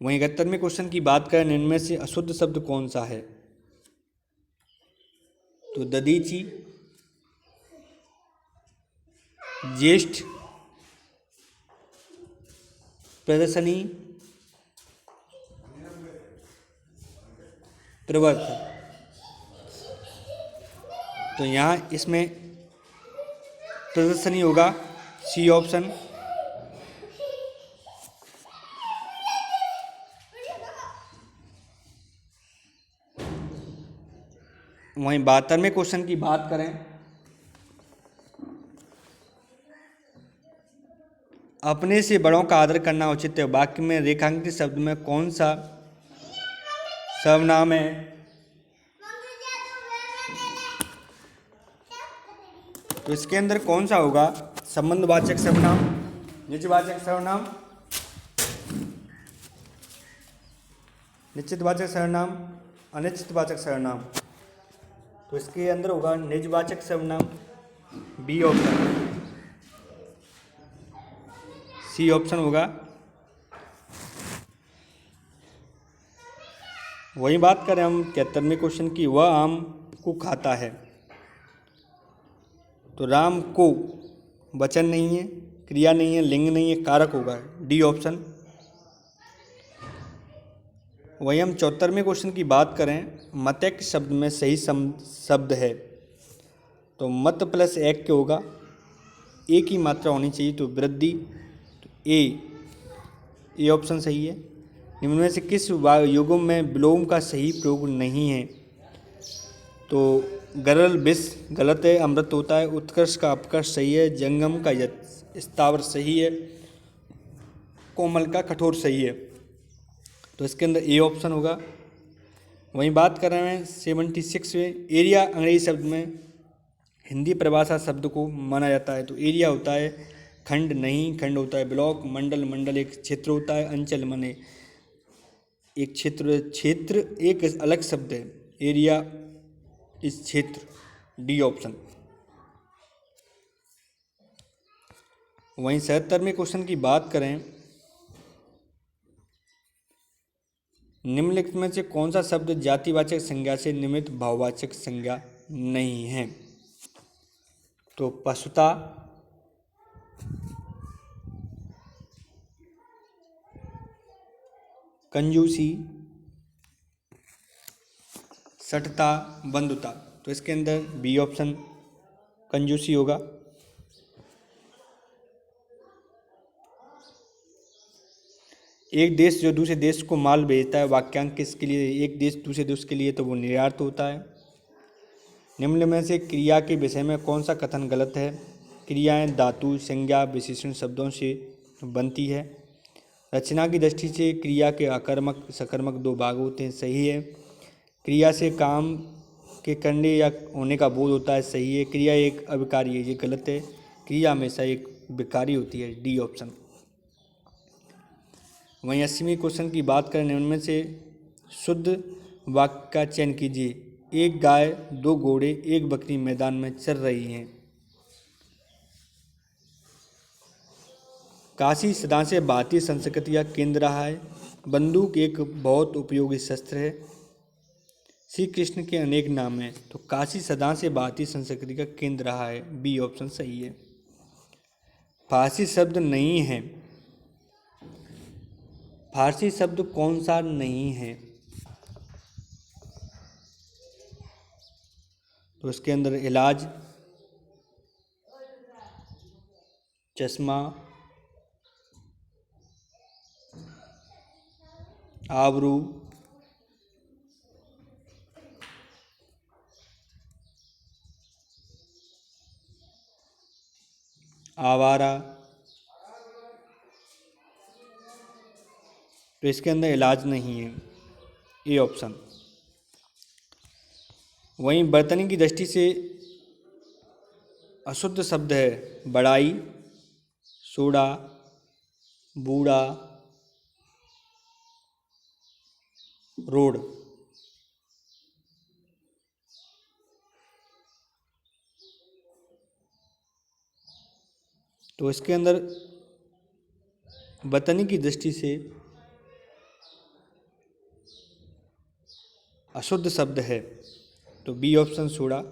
वहीं 71वें क्वेश्चन की बात करें, निम्न में से अशुद्ध शब्द कौन सा है? तो ददीची, ज्येष्ठ, प्रदर्शनी, प्रवर्त। तो यहाँ इसमें प्रदर्शनी होगा, सी ऑप्शन। वहीं 72वें क्वेश्चन की बात करें, अपने से बड़ों का आदर करना उचित है, वाक्य में रेखांकित शब्द में कौन सा सर्वनाम है? तो इसके अंदर कौन सा होगा? संबंधवाचक सर्वनाम, निजवाचक सर्वनाम, निश्चितवाचक सर्वनाम, अनिश्चितवाचक सर्वनाम। तो इसके अंदर होगा निजवाचक सर्वनाम, बी ऑप्शन। सी ऑप्शन होगा। वही बात करें हम 73वें क्वेश्चन की, वह आम को खाता है। तो राम को वचन नहीं है, क्रिया नहीं है, लिंग नहीं है, कारक होगा, डी ऑप्शन। वही हम 74वें क्वेश्चन की बात करें, मतैक शब्द में सही शब्द है। तो मत प्लस एक के होगा, एक ही मात्रा होनी चाहिए, तो वृद्धि, तो ए ऑप्शन सही है। निम्न में से किस युगों में विलोम का सही प्रयोग नहीं है? तो गरल विष गलत है, अमृत होता है, उत्कर्ष का अपकर्ष सही है, जंगम का स्थावर सही है, कोमल का कठोर सही है। तो इसके अंदर ए ऑप्शन होगा। वहीं बात कर रहे हैं 76 में, एरिया अंग्रेजी शब्द में हिंदी परिभाषा शब्द को माना जाता है। तो एरिया होता है खंड, नहीं खंड होता है ब्लॉक, मंडल मंडल एक क्षेत्र होता है, अंचल माने एक क्षेत्र, क्षेत्र एक अलग शब्द है, एरिया इस क्षेत्र, डी ऑप्शन। वहीं 77वें क्वेश्चन की बात करें, निम्नलिखित में से कौन सा शब्द जातिवाचक संज्ञा से निमित्त भाववाचक संज्ञा नहीं है? तो पशुता, कंजूसी, सठता, बंधुता। तो इसके अंदर बी ऑप्शन कंजूसी होगा। एक देश जो दूसरे देश को माल भेजता है, वाक्यांश किसके लिए? एक देश दूसरे देश के लिए, तो वो निर्यात होता है। निम्न में से क्रिया के विषय में कौन सा कथन गलत है? क्रियाएं धातु, संज्ञा, विशेषण शब्दों से बनती है। रचना की दृष्टि से क्रिया के आकर्मक सकर्मक दो भाग होते हैं, सही है। क्रिया से काम के करने या होने का बोध होता है, सही है। क्रिया एक अविकारी है, ये गलत है। क्रिया हमेशा एक विकारी होती है, डी ऑप्शन। वहीं 80वें क्वेश्चन की बात करें, उनमें से शुद्ध वाक्य का चयन कीजिए। एक गाय, दो घोड़े, एक बकरी मैदान में चर रही हैं। काशी सदा से भारतीय संस्कृति का केंद्र रहा है। बंदूक एक बहुत उपयोगी शस्त्र है। श्री कृष्ण के अनेक नाम हैं। तो काशी सदा से भारतीय संस्कृति का केंद्र रहा है, बी ऑप्शन सही है। फारसी शब्द नहीं है। फारसी शब्द कौन सा नहीं है? तो इसके अंदर इलाज, चश्मा, आबरू, आवारा। तो इसके अंदर इलाज नहीं है, ए ऑप्शन। वहीं बर्तन की दृष्टि से अशुद्ध शब्द है बड़ाई, सोडा, बूढ़ा, रोड। तो इसके अंदर बर्तन की दृष्टि से अशुद्ध शब्द है, तो बी ऑप्शन सोडा।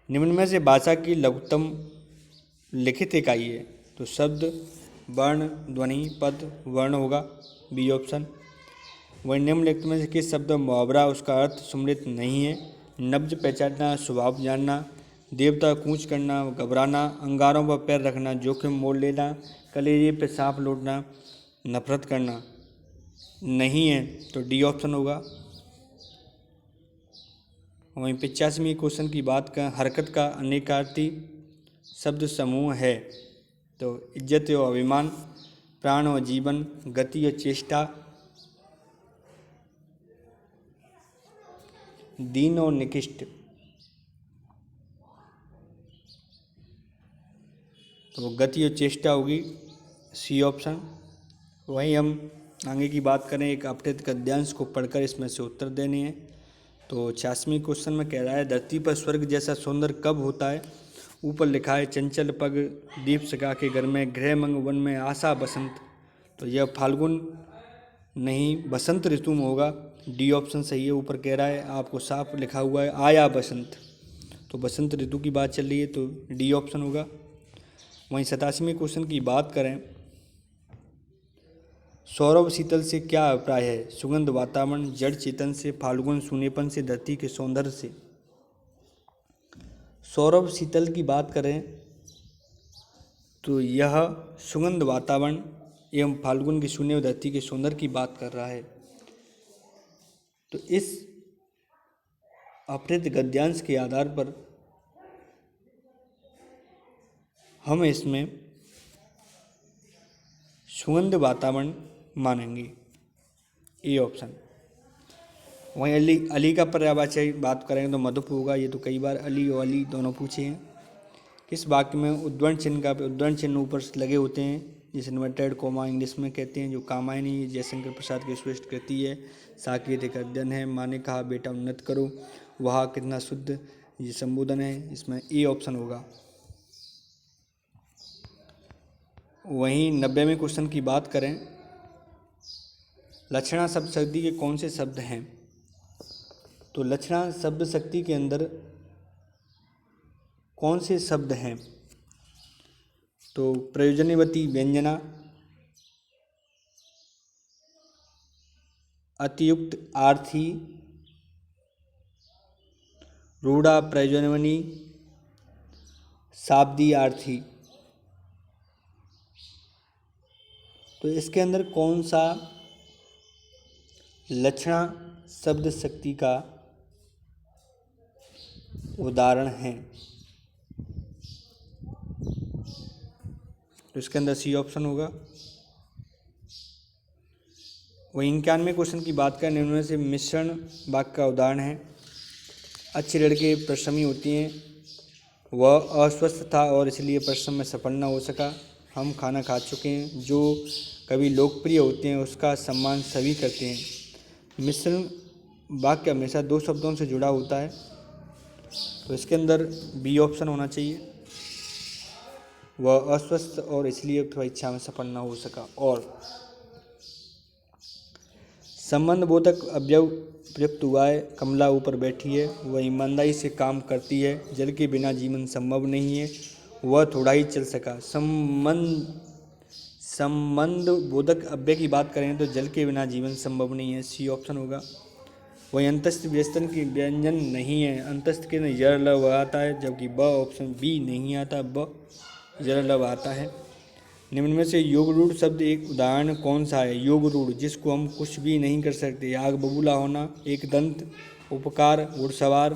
निम्न में से भाषा की लघुत्तम लिखित इकाई है। तो शब्द, वर्ण, ध्वनि, पद, वर्ण होगा, बी ऑप्शन। वही निम्नलिखित में से किस शब्द मुहावरा उसका अर्थ सुमृत नहीं है? नब्ज पहचानना, स्वभाव जानना, देवता कूच करना, घबराना, अंगारों पर पैर रखना, जोखिम मोल लेना, कलेजे पे सांप लौटना, नफरत करना नहीं है, तो डी ऑप्शन होगा। वहीं 85वें क्वेश्चन की बात करें, हरकत का अनेकार्थी शब्द समूह है। तो इज्जत और अभिमान, प्राण और जीवन, गति और चेष्टा, दीन और निकृष्ट। तो गति और चेष्टा होगी, सी ऑप्शन। वहीं हम आगे की बात करें, एक अपठित गद्यांश को पढ़कर इसमें से उत्तर देने हैं। तो 86वें क्वेश्चन में कह रहा है, धरती पर स्वर्ग जैसा सौंदर्य कब होता है? ऊपर लिखा है, चंचल पग दीप सका के घर में, गृह मंग वन में, आशा बसंत। तो यह फाल्गुन नहीं, बसंत ऋतु में होगा, डी ऑप्शन सही है। ऊपर कह रहा है, आपको साफ लिखा हुआ है आया बसंत, तो बसंत ऋतु की बात चल रही है, तो डी ऑप्शन होगा। वहीं 87वें क्वेश्चन की बात करें, सौरभ शीतल से क्या अभिप्राय है? सुगंध, वातावरण, जड़ चेतन से, फाल्गुन, सूनेपन से, धरती के सौंदर्य से। सौरभ शीतल की बात करें तो यह सुगंध, वातावरण एवं फाल्गुन की शून्य धरती के सौंदर्य की बात कर रहा है। तो इस अपहृत गद्यांश के आधार पर हम इसमें सुगंध वातावरण मानेंगे, ए ऑप्शन। वहीं अली का पर्यायवाची बात करेंगे तो मधुप होगा। ये तो कई बार अली और अली दोनों पूछे हैं। किस वाक्य में उद्धरण चिन्ह ऊपर से लगे होते हैं, जिसे इन्वर्टेड कोमा इंग्लिश में कहते हैं, जो कामायनी जयशंकर प्रसाद की स्पष्ट कृति है, सांकेतिक अध्ययन है। माँ ने कहा बेटा उन्नत करो, वह कितना शुद्ध, ये संबोधन है, इसमें ए ऑप्शन होगा। वहीं 90वें क्वेश्चन की बात करें, लक्षणा शब्द शक्ति के कौन से शब्द हैं, तो लक्षणा शब्द शक्ति के अंदर कौन से शब्द हैं, तो प्रयोजनवती व्यंजना, अतियुक्त आर्थी, रूढ़ा प्रयोजनवनी, शाब्दी आर्थी। तो इसके अंदर कौन सा लक्षणा शब्द शक्ति का उदाहरण है, तो इसके अंदर सी ऑप्शन होगा। वही 91वें क्वेश्चन की बात करें, निम्न में से मिश्रण वाक्य का उदाहरण है। अच्छी लड़के परिश्रमी होती हैं, वह अस्वस्थ था और इसलिए परिश्रम में सफल न हो सका। हम खाना खा चुके हैं, जो कभी लोकप्रिय होते हैं उसका सम्मान सभी करते हैं। मिश्रण वाक्य हमेशा दो शब्दों से जुड़ा होता है, तो इसके अंदर बी ऑप्शन होना चाहिए। वह अस्वस्थ और इसलिए परीक्षा में सफल न हो सका। और संबंध बोधक अवयव प्रयुक्त हुआ है, कमला ऊपर बैठी है, वह ईमानदारी से काम करती है, जल के बिना जीवन संभव नहीं है, वह थोड़ा ही चल सका। संबंध बोधक अव्यय की बात करें तो जल के बिना जीवन संभव नहीं है, सी ऑप्शन होगा। वही अंतस्थ व्यस्तन की व्यंजन नहीं है, अंतस्थ के अंदर यर लव आता है, जबकि ब ऑप्शन बी नहीं आता, ब यर लव आता है। निम्न में से योग रूढ़ शब्द एक उदाहरण कौन सा है, योग रूढ़ जिसको हम कुछ भी नहीं कर सकते, आग बबूला होना, एक दंत, उपकार, घुड़सवार,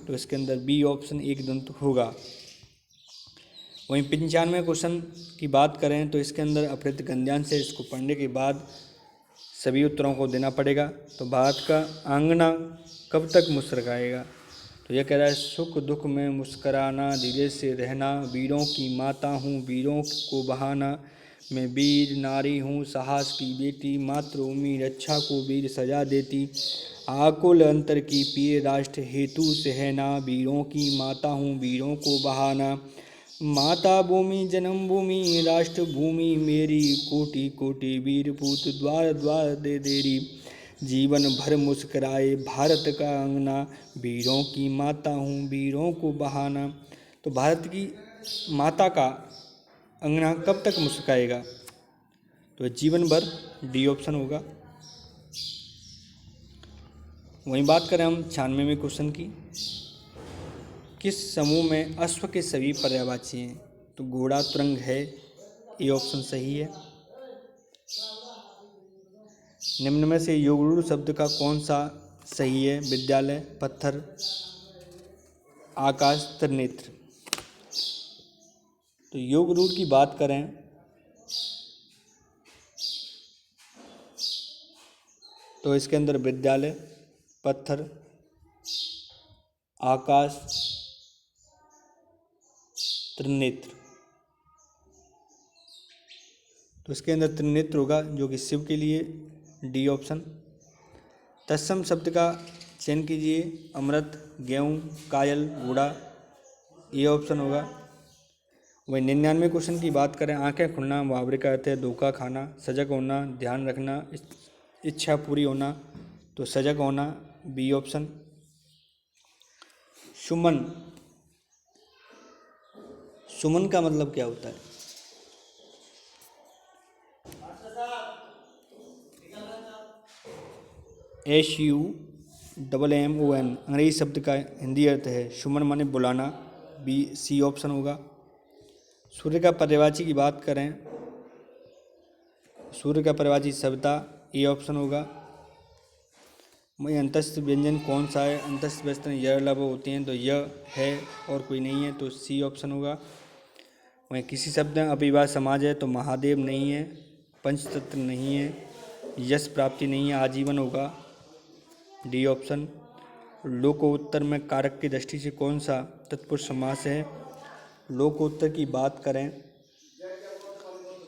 तो इसके अंदर बी ऑप्शन एक दंत होगा। वहीं 95वें क्वेश्चन की बात करें तो इसके अंदर अपहृत गद्यांश से इसको पढ़ने के बाद सभी उत्तरों को देना पड़ेगा। तो भारत का आंगना कब तक मुस्कुराएगा, तो यह कह रहा है सुख दुख में मुस्कराना, धीरे से रहना, वीरों की माता हूँ वीरों को बहाना, मैं वीर नारी हूँ साहस की बेटी, मातृभूमि रक्षा को वीर सजा देती, आकुल अंतर की पीर राष्ट्र हेतु सहना, वीरों की माता हूँ वीरों को बहाना, माता भूमि जन्म भूमि राष्ट्र भूमि मेरी, कोटि कोटि वीर पूत द्वार द्वार दे देरी, जीवन भर मुस्कराए भारत का अंगना, वीरों की माता हूँ वीरों को बहाना। तो भारत की माता का अंगना कब तक मुस्काएगा, तो जीवन भर, डी ऑप्शन होगा। वहीं बात करें हम 96वें क्वेश्चन की, किस समूह में अश्व के सभी पर्यायवाची हैं, तो घोड़ा तुरंग है, ये ऑप्शन सही है। निम्न में से योगरूढ़ शब्द का कौन सा सही है, विद्यालय, पत्थर, आकाश, त्रिनेत्र। तो योगरूढ़ की बात करें तो इसके अंदर विद्यालय, पत्थर, आकाश, त्रिनेत्र, तो इसके अंदर त्रिनेत्र होगा, जो कि शिव के लिए, डी ऑप्शन। तत्सम शब्द का चयन कीजिए, अमृत, गेहूँ, कायल, घोड़ा, ये ऑप्शन होगा। वही 99वें क्वेश्चन की बात करें, आंखें खुलना मुहावरे का अर्थ है धोखा खाना, सजग होना, ध्यान रखना, इच्छा पूरी होना, तो सजग होना, बी ऑप्शन। सुमन, सुमन का मतलब क्या होता है, SUMMON अंग्रेजी शब्द का हिंदी अर्थ है सुमन माने बुलाना, बी सी ऑप्शन होगा। सूर्य का पर्यायवाची की बात करें, सूर्य का पर्यायवाची सविता, ए ऑप्शन होगा। वही अंतस्थ व्यंजन कौन सा है? अंतस्थ व्यंजन य लव होते हैं, तो य है और कोई नहीं है, तो सी ऑप्शन होगा। वहीं किसी शब्द में अविवाह समाज है, तो महादेव नहीं है, पंचतत्व नहीं है, यश प्राप्ति नहीं है, आजीवन होगा, डी ऑप्शन। लोकोत्तर में कारक की दृष्टि से कौन सा तत्पुरुष समास है? लोकोत्तर की बात करें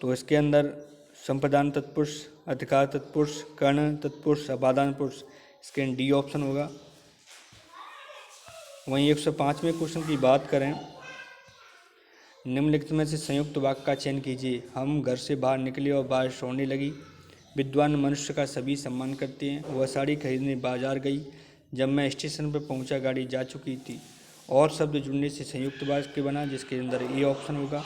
तो इसके अंदर संप्रदान तत्पुरुष, अधिकार तत्पुरुष, कर्ण तत्पुरुष, अपादान पुरुष, इसके डी ऑप्शन होगा। वहीं 105वें क्वेश्चन की बात करें, निम्नलिखित में से संयुक्त वाक्य का चयन कीजिए। हम घर से बाहर निकले और बारिश होने लगी। विद्वान मनुष्य का सभी सम्मान करते हैं। वह साड़ी खरीदने बाजार गई। जब मैं स्टेशन पर पहुंचा गाड़ी जा चुकी थी। और शब्द जुड़ने से संयुक्त वाक्य बना, जिसके अंदर ए ऑप्शन होगा।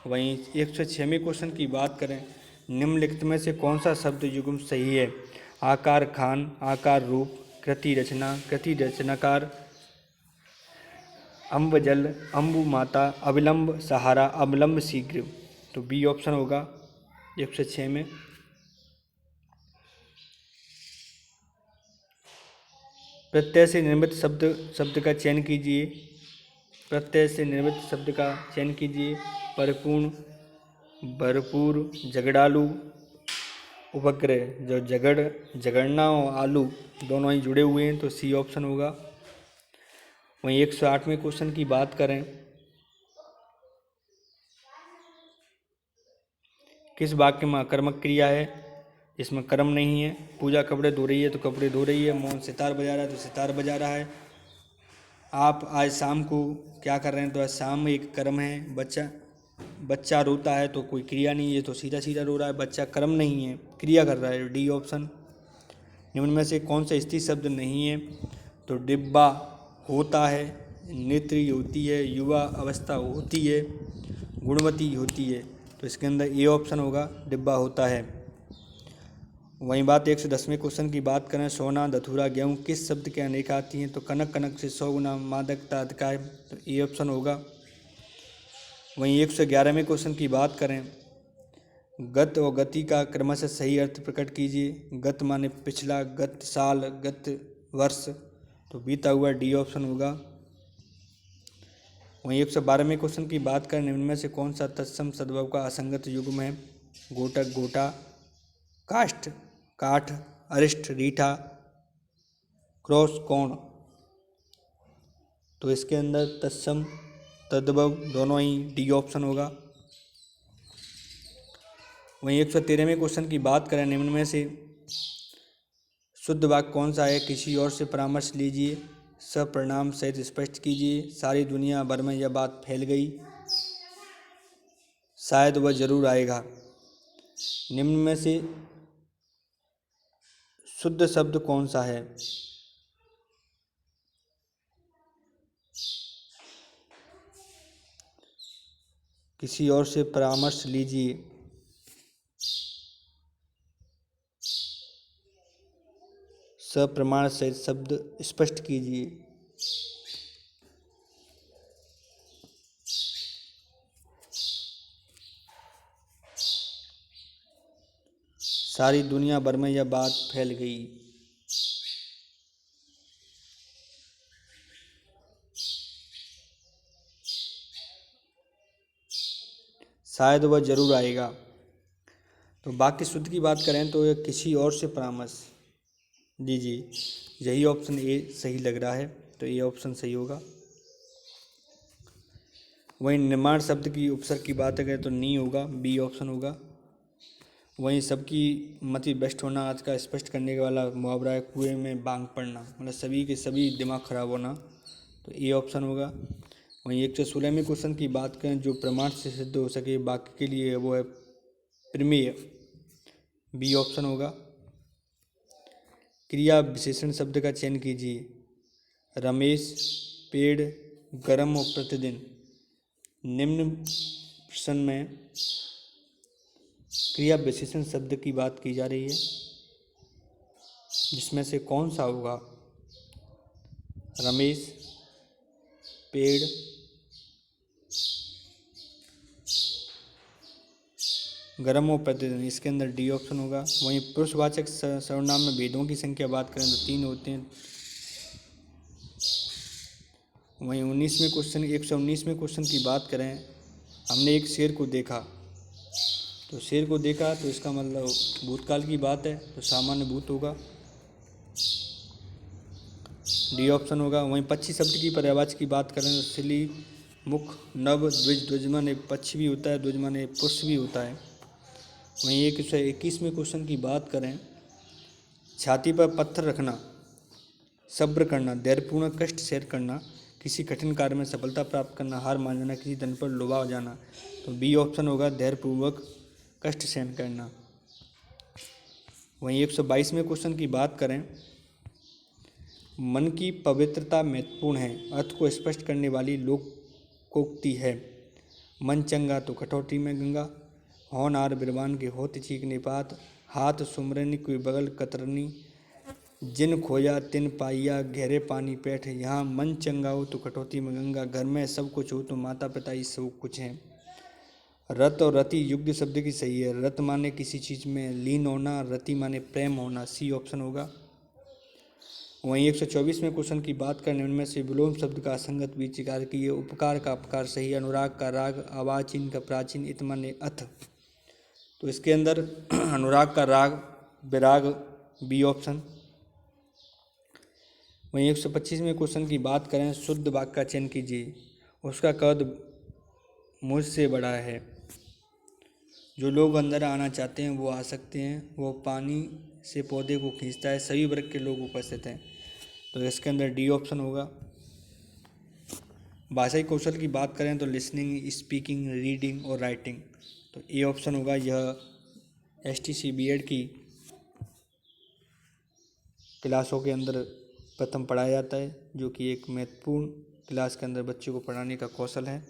वहीं 106वें क्वेश्चन की बात करें, निम्नलिखित में से कौन सा शब्द युग्म सही है? आकार खान, आकार रूप, कृति रचना, कृति रचनाकार, अम्ब जल, अम्बु माता, अविलंब सहारा, अविलंब शीघ्र, तो बी ऑप्शन होगा 106 में। प्रत्यय से निर्मित शब्द का चयन कीजिए। प्रत्यय से निर्मित शब्द का चयन कीजिए। परिपूर्ण, भरपूर, झगड़ालू, उपग्रह, जो झगड़ना और आलू दोनों ही जुड़े हुए हैं, तो सी ऑप्शन होगा। वहीं 108वें क्वेश्चन की बात करें, किस वाक्य में अकर्मक क्रिया है? इसमें कर्म नहीं है। पूजा कपड़े धो रही है, तो कपड़े धो रही है। मोहन सितार बजा रहा है, तो सितार बजा रहा है। आप आज शाम को क्या कर रहे हैं? तो आज शाम एक कर्म है। बच्चा रोता है, तो कोई क्रिया नहीं है, तो सीधा सीधा रो रहा है। बच्चा कर्म नहीं है, क्रिया कर रहा है, डी ऑप्शन। निम्न में से कौन सा स्त्री शब्द नहीं है? तो डिब्बा होता है, नेत्री होती है, युवा अवस्था होती है, गुणवती होती है, तो इसके अंदर ए ऑप्शन होगा, डिब्बा होता है। वहीं बात 110वें क्वेश्चन की बात करें, सोना, धतूरा, गेहूँ किस शब्द के अनेक आती हैं? तो कनक, कनक से 100 गुना, मादकता, अधिकार, तो ए ऑप्शन होगा। वहीं 111वें क्वेश्चन की बात करें, गत और गति का क्रमशः सही अर्थ प्रकट कीजिए। गत माने पिछला, गत साल, गत वर्ष, तो बीता हुआ, डी ऑप्शन होगा। वहीं 112वें क्वेश्चन की बात करें, निम्न में से कौन सा तत्सम सद्भाव का असंगत युग्म है? गोटक, गोटा, काष्ठ, काठ, अरिष्ट, रीठा, क्रॉस, कोण, तो इसके अंदर तत्सम तद्भव दोनों ही, डी ऑप्शन होगा। वहीं 113वें क्वेश्चन की बात करें, निम्न में से शुद्ध वाक्य कौन सा है? किसी और से परामर्श लीजिए, सप्रणाम सहित स्पष्ट कीजिए, सारी दुनिया भर में यह बात फैल गई, शायद वह जरूर आएगा। निम्न में से शुद्ध शब्द कौन सा है? किसी और से परामर्श लीजिए, सप्रमाण सहित शब्द स्पष्ट कीजिए, सारी दुनिया भर में यह बात फैल गई। शायद वह जरूर आएगा। तो वाक्य शुद्ध की बात करें तो यह किसी और से परामर्श दीजिए, यही ऑप्शन ए सही लग रहा है, तो ये ऑप्शन सही होगा। वहीं निर्माण शब्द की उपसर्ग की बात करें तो नी होगा, बी ऑप्शन होगा। वहीं सबकी मति भ्रष्ट होना आज का स्पष्ट करने वाला मुहावरा है, कुएं में बांग पड़ना, मतलब सभी के सभी दिमाग खराब होना, तो ए ऑप्शन होगा। वहीं 116वें क्वेश्चन की बात करें, जो प्रमाण से सिद्ध हो सके वाक्य के लिए, वो है प्रमेय, बी ऑप्शन होगा। क्रिया विशेषण शब्द का चयन कीजिए। रमेश, पेड़, गरम और प्रतिदिन, निम्न प्रश्न में क्रिया विशेषण शब्द की बात की जा रही है, जिसमें से कौन सा होगा? रमेश, पेड़, गर्म और प्रतिदिन, इसके अंदर डी ऑप्शन होगा। वहीं पुरुषवाचक सर्वनाम में भेदों की संख्या बात करें तो 3 होते हैं। वहीं 119वें क्वेश्चन की बात करें, हमने एक शेर को देखा, तो शेर को देखा तो इसका मतलब भूतकाल की बात है, तो सामान्य भूत होगा, डी ऑप्शन होगा। वहीं पक्षी शब्द की पर्यायवाची की बात करें तो सिली, मुख, नभ, द्विज, द्विजमन एक पक्षी भी होता है, द्विजमन एक पुरुष भी होता है। वहीं 121वें क्वेश्चन की बात करें, छाती पर पत्थर रखना, सब्र करना, धैर्यपूर्ण कष्ट सहन करना, किसी कठिन कार्य में सफलता प्राप्त करना, हार मान जाना, किसी धन पर लुभा जाना, तो बी ऑप्शन होगा, धैर्यपूर्वक कष्ट सहन करना। वहीं 122वें क्वेश्चन की बात करें, मन की पवित्रता महत्वपूर्ण है, अर्थ को स्पष्ट करने वाली लोकोक्ति है। मन चंगा तो कटौती में गंगा, होनहार बिरबान के होत चीकने पात, हाथ सुमरनी कोई बगल कतरनी, जिन खोया तिन पाइया गहरे पानी पैठ, यहाँ मन चंगा हो तो कटौती में गंगा, घर में सब कुछ हो तो माता पिता ही सब कुछ हैं। रत और रति युग्म शब्द की सही है। रत माने किसी चीज़ में लीन होना, रति माने प्रेम होना, सी ऑप्शन होगा। वहीं 124वें क्वेश्चन की बात करने उनमें से विलोम शब्द का असंगत विचार की, उपकार का अपकार सही, अनुराग का राग, अवाचीन का प्राचीन, इत माने अथ, तो इसके अंदर अनुराग का राग विराग, बी ऑप्शन। वहीं 125वें क्वेश्चन की बात करें, शुद्ध वाक्य का चयन कीजिए, उसका कद मुझसे बड़ा है, जो लोग अंदर आना चाहते हैं वो आ सकते हैं, वो पानी से पौधे को खींचता है, सभी वर्ग के लोग उपस्थित हैं, तो इसके अंदर डी ऑप्शन होगा। भाषाई कौशल की बात करें तो लिसनिंग, स्पीकिंग, रीडिंग और राइटिंग, तो ए ऑप्शन होगा। यह STC BEd की क्लासों के अंदर प्रथम पढ़ाया जाता है, जो कि एक महत्वपूर्ण क्लास के अंदर बच्चों को पढ़ाने का कौशल है।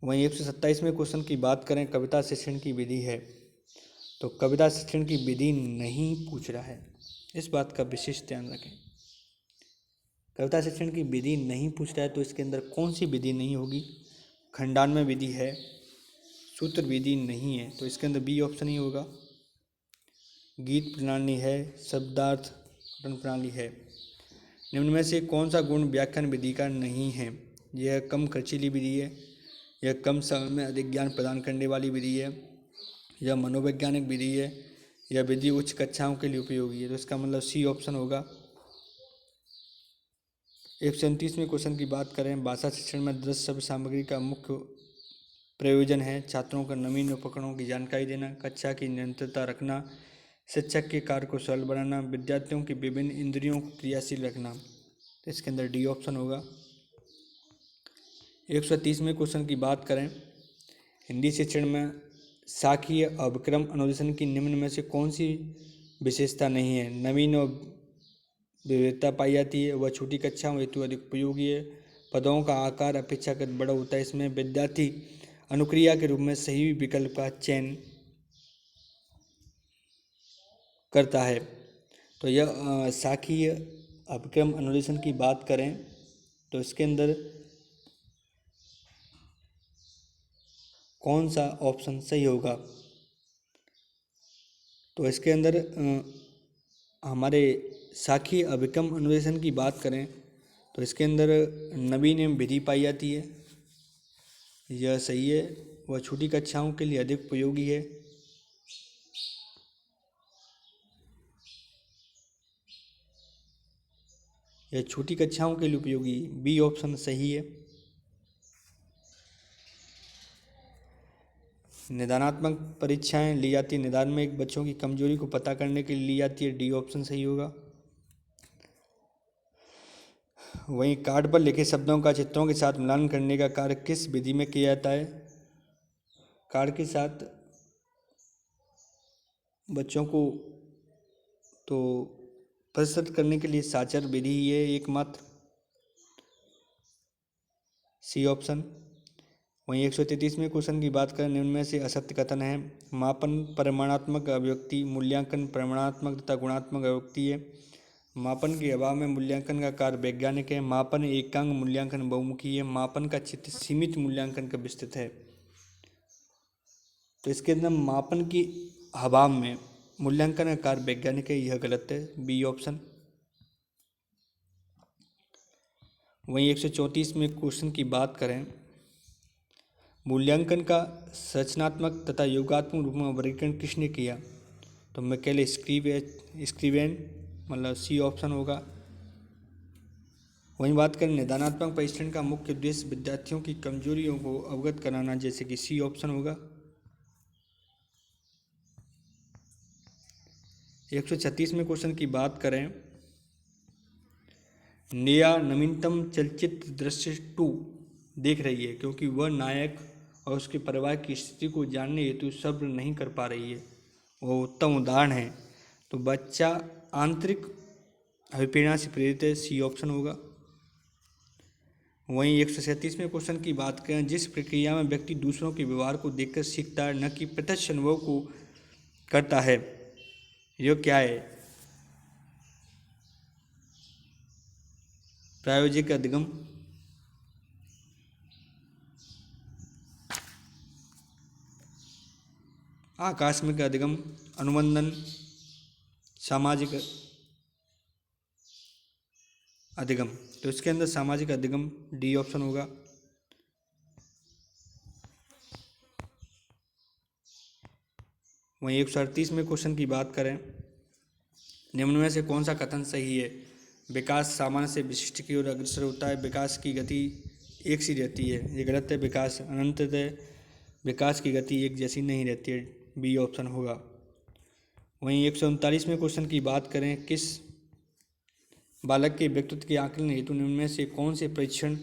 वहीं 127वें क्वेश्चन की बात करें, कविता शिक्षण की विधि है, तो कविता शिक्षण की विधि नहीं पूछ रहा है, इस बात का विशेष ध्यान रखें। कविता शिक्षण की विधि नहीं पूछ रहा है, तो इसके अंदर कौन सी विधि नहीं होगी, खंडान्वय विधि है, सूत्र विधि नहीं है, तो इसके अंदर बी ऑप्शन ही होगा। गीत प्रणाली है, शब्दार्थ प्रणाली है। निम्न में से कौन सा गुण व्याख्यान विधि का नहीं है, यह कम खर्चीली विधि है, यह कम समय में अधिक ज्ञान प्रदान करने वाली विधि है, यह मनोवैज्ञानिक विधि है, यह विधि उच्च कक्षाओं के लिए उपयोगी है, तो इसका मतलब सी ऑप्शन होगा। 129वें क्वेश्चन की बात करें, भाषा शिक्षण में दृश्य शब्द सामग्री का मुख्य प्रयोजन है छात्रों को नवीन उपकरणों की जानकारी देना, कक्षा की निरंतरता रखना, शिक्षक के कार्य को सरल बनाना, विद्यार्थियों की विभिन्न इंद्रियों को क्रियाशील रखना, तो इसके अंदर डी ऑप्शन होगा। 130वें क्वेश्चन की बात करें, हिंदी शिक्षण में साखीय अभिक्रम अनुदेशन की निम्न में से कौन सी विशेषता नहीं है, नवीन और विविधता पाई जाती है, वह छोटी कक्षाओं हेतु अधिक उपयोगी है, पदों का आकार अपेक्षाकृत बड़ा होता है, इसमें विद्यार्थी अनुक्रिया के रूप में सही विकल्प का चयन करता है, तो यह साखीय अभिक्रम अनुदेशन की बात करें तो इसके अंदर कौन सा ऑप्शन सही होगा, तो इसके अंदर हमारे साखी अभिक्रम अनुदेशन की बात करें तो इसके अंदर नवीन एवं विधि पाई जाती है, यह सही है, वह छोटी कक्षाओं के लिए अधिक उपयोगी है। यह छोटी कक्षाओं के लिए उपयोगी, बी ऑप्शन सही है। निदानात्मक परीक्षाएं ली जाती है, निदान में एक बच्चों की कमजोरी को पता करने के लिए ली जाती है, डी ऑप्शन सही होगा। वहीं कार्ड पर लिखे शब्दों का चित्रों के साथ मिलान करने का कार्य किस विधि में किया जाता है, कार्ड के साथ बच्चों को तो प्रस्तुत करने के लिए साचर विधि ही है एकमात्र, सी ऑप्शन। वहीं 133वें क्वेश्चन की बात करें, निम्न में से असत्य कथन है, मापन परिमाणात्मक अभिव्यक्ति, मूल्यांकन परिमाणात्मक तथा गुणात्मक अभिव्यक्ति है, मापन के अभाव में मूल्यांकन का कार्य वैज्ञानिक है, मापन एकांग मूल्यांकन बहुमुखी है, मापन का चित्र सीमित मूल्यांकन का विस्तृत है, तो इसके अंदर मापन की अभाव में मूल्यांकन का कार्य वैज्ञानिक है, यह गलत है, बी ऑप्शन। वहीं 134 में क्वेश्चन की बात करें, मूल्यांकन का संरचनात्मक तथा योगात्मक रूप में वर्गीकरण किसने किया? तो मैकेले स्क्रीवेन, मतलब सी ऑप्शन होगा। वहीं बात करें निदानात्मक परीक्षण का मुख्य उद्देश्य विद्यार्थियों की कमजोरियों को अवगत कराना, जैसे कि सी ऑप्शन होगा। 136 में क्वेश्चन की बात करें, नेहा नवीनतम चलचित्र दृश्य 2 देख रही है क्योंकि वह नायक और उसके परिवार की स्थिति को जानने हेतु सब्र नहीं कर पा रही है। वह उत्तम उदाहरण है। तो बच्चा आंतरिक अभिप्रेरणा से प्रेरित है, सी ऑप्शन होगा। वहीं 137 में क्वेश्चन की बात करें, जिस प्रक्रिया में व्यक्ति दूसरों के व्यवहार को देखकर सीखता है न कि प्रत्यक्ष अनुभव को करता है, यह क्या है? प्रायोगिक अधिगम, आकस्मिक अधिगम, अनुबंधन, सामाजिक अधिगम। तो इसके अंदर सामाजिक अधिगम, डी ऑप्शन होगा। वहीं 138 में क्वेश्चन की बात करें, निम्न में से कौन सा कथन सही है? विकास सामान्य से विशिष्ट की ओर अग्रसर होता है, विकास की गति एक सी रहती है, ये गलत है। विकास अनंततः विकास की गति एक जैसी नहीं रहती है, बी ऑप्शन होगा। वहीं 139 में क्वेश्चन की बात करें, किस बालक के व्यक्तित्व के आकलन हेतु निम्न में से कौन से परीक्षण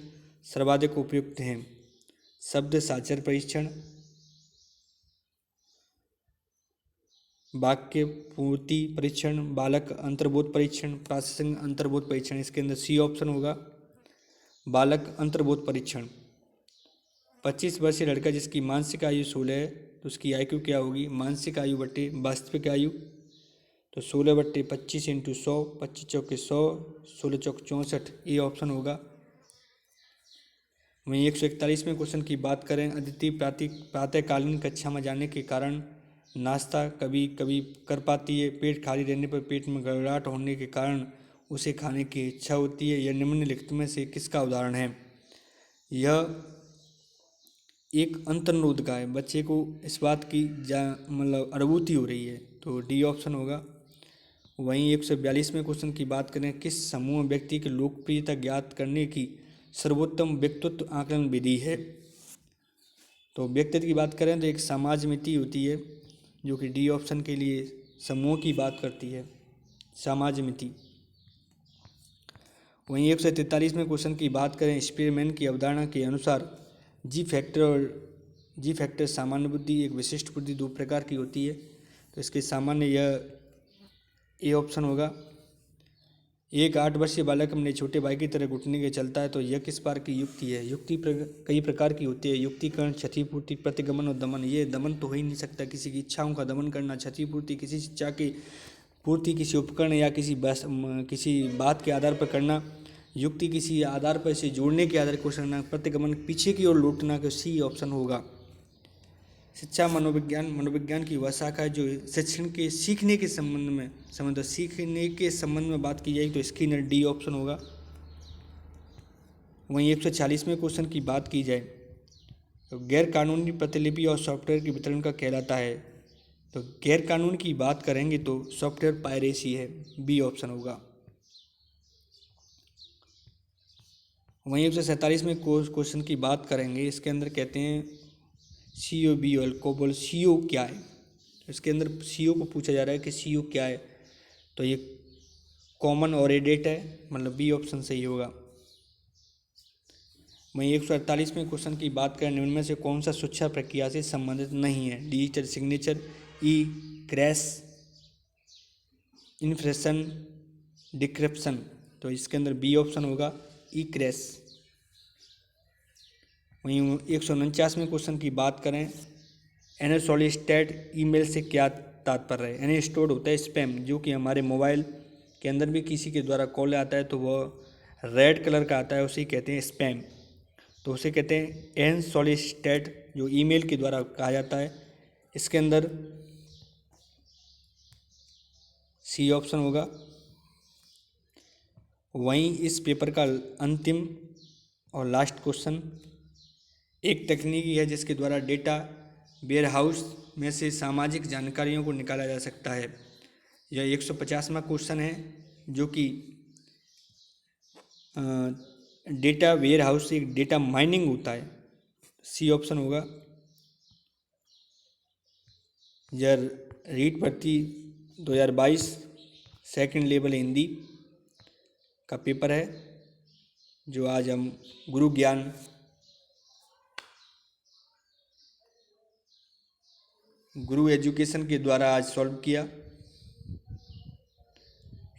सर्वाधिक उपयुक्त हैं? शब्द साक्षर परीक्षण, वाक्य पूर्ति परीक्षण, बालक अंतर्बोध परीक्षण, प्रासंगिक अंतर्बोध परीक्षण। इसके अंदर सी ऑप्शन होगा, बालक अंतर्बोध परीक्षण। 25 वर्षीय लड़का जिसकी मानसिक आयु 16 है तो उसकी IQ क्या होगी? मानसिक आयु बटे वास्तविक आयु, तो 16 बटे 25 इंटू 100, 25 चौके 100, 16 चौक 64, ये ऑप्शन होगा। वहीं 141 में क्वेश्चन की बात करें, अदिति प्रातःकालीन कक्षा में जाने के कारण नाश्ता कभी कभी कर पाती है, पेट खाली रहने पर पेट में घबराहट होने के कारण उसे खाने की इच्छा होती है। यह निम्नलिखित में से किसका उदाहरण है? यह एक अंतर्निरोध का है, बच्चे को इस बात की मतलब अनुभूति हो रही है, तो डी ऑप्शन होगा। वहीं 142 में क्वेश्चन की बात करें, किस समूह व्यक्ति की लोकप्रियता ज्ञात करने की सर्वोत्तम व्यक्तित्व आकलन विधि है? तो व्यक्तित्व की बात करें तो एक समाज मिति होती है, जो कि डी ऑप्शन के लिए समूह की बात करती है, समाज मिति। वहीं 143 में क्वेश्चन की बात करें, स्पीयरमैन की अवधारणा के अनुसार जी फैक्टर सामान्य बुद्धि एक विशिष्ट बुद्धि दो प्रकार की होती है, तो इसके सामान्य यह ए ऑप्शन होगा। एक 8 वर्षीय बालक अपने छोटे भाई की तरह घुटने के चलता है, तो यह किस बार की युक्ति है? युक्ति कई प्रकार की होती है, युक्तिकरण, क्षतिपूर्ति, प्रतिगमन और दमन। ये दमन तो हो ही नहीं सकता, किसी की इच्छाओं का दमन करना। क्षतिपूर्ति किसी इच्छा की पूर्ति किसी उपकरण या किसी बात के आधार पर करना। युक्ति किसी आधार पर इसे जोड़ने के आधार पर करना। प्रतिगमन पीछे की ओर लौटना, का सी ऑप्शन होगा। शिक्षा मनोविज्ञान की वह शाखा है जो शिक्षण के सीखने के सीखने के संबंध में बात की जाए तो स्किनर, डी ऑप्शन होगा। वहीं 140 में क्वेश्चन की बात की जाए तो गैर कानूनी प्रतिलिपि और सॉफ्टवेयर के वितरण का कहलाता है, तो गैर कानूनी की बात करेंगे तो सॉफ्टवेयर पायरेसी है, बी ऑप्शन होगा। वहीं 147 में क्वेश्चन की बात करेंगे, इसके अंदर कहते हैं COBOL कोबोल, CO क्या है? इसके अंदर CO को पूछा जा रहा है कि CO क्या है, तो ये कॉमन ऑरेडेट है, मतलब बी ऑप्शन सही होगा। वहीं 148 में क्वेश्चन की बात करें, निम्न में से कौन सा सूचना प्रक्रिया से संबंधित नहीं है? डिजिटल सिग्नेचर, ई क्रैश, इन्फ्रेशन, डिक्रिप्शन। तो इसके अंदर बी ऑप्शन होगा, ई क्रैश। वहीं 149 में क्वेश्चन की बात करें, एनसॉलिस्टेड ईमेल से क्या तात्पर्य है? एनस्टोर्ड होता है स्पैम, जो कि हमारे मोबाइल के अंदर भी किसी के द्वारा कॉल आता है तो वह रेड कलर का आता है, उसे कहते हैं स्पैम। तो उसे कहते हैं एनसॉलिस्टेड, जो ईमेल के द्वारा कहा जाता है इसके अंदर सी ऑप्शन होगा। वहीं इस पेपर का अंतिम और लास्ट क्वेश्चन एक तकनीकी है जिसके द्वारा डेटा वेयरहाउस में से सामाजिक जानकारियों को निकाला जा सकता है। यह 150वां क्वेश्चन है जो कि डेटा वेयरहाउस से डेटा माइनिंग होता है। सी ऑप्शन होगा। यह रीट भर्ती 2022 सेकंड लेवल हिंदी का पेपर है जो आज हम गुरु एजुकेशन के द्वारा आज सॉल्व किया।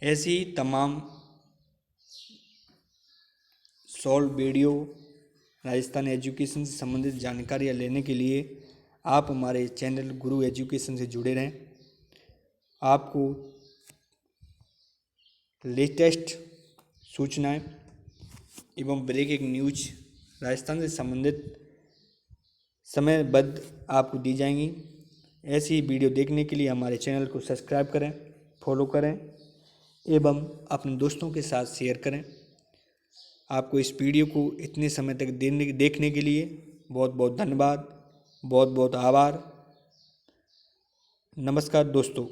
ऐसी ही तमाम सॉल्व वीडियो राजस्थान एजुकेशन से संबंधित जानकारियाँ लेने के लिए आप हमारे चैनल गुरु एजुकेशन से जुड़े रहें। आपको लेटेस्ट सूचनाएं एवं ब्रेकिंग न्यूज राजस्थान से संबंधित समयबद्ध आपको दी जाएंगी। ऐसी ही वीडियो देखने के लिए हमारे चैनल को सब्सक्राइब करें, फॉलो करें एवं अपने दोस्तों के साथ शेयर करें। आपको इस वीडियो को इतने समय तक देखने के लिए बहुत बहुत धन्यवाद, बहुत बहुत आभार। नमस्कार दोस्तों।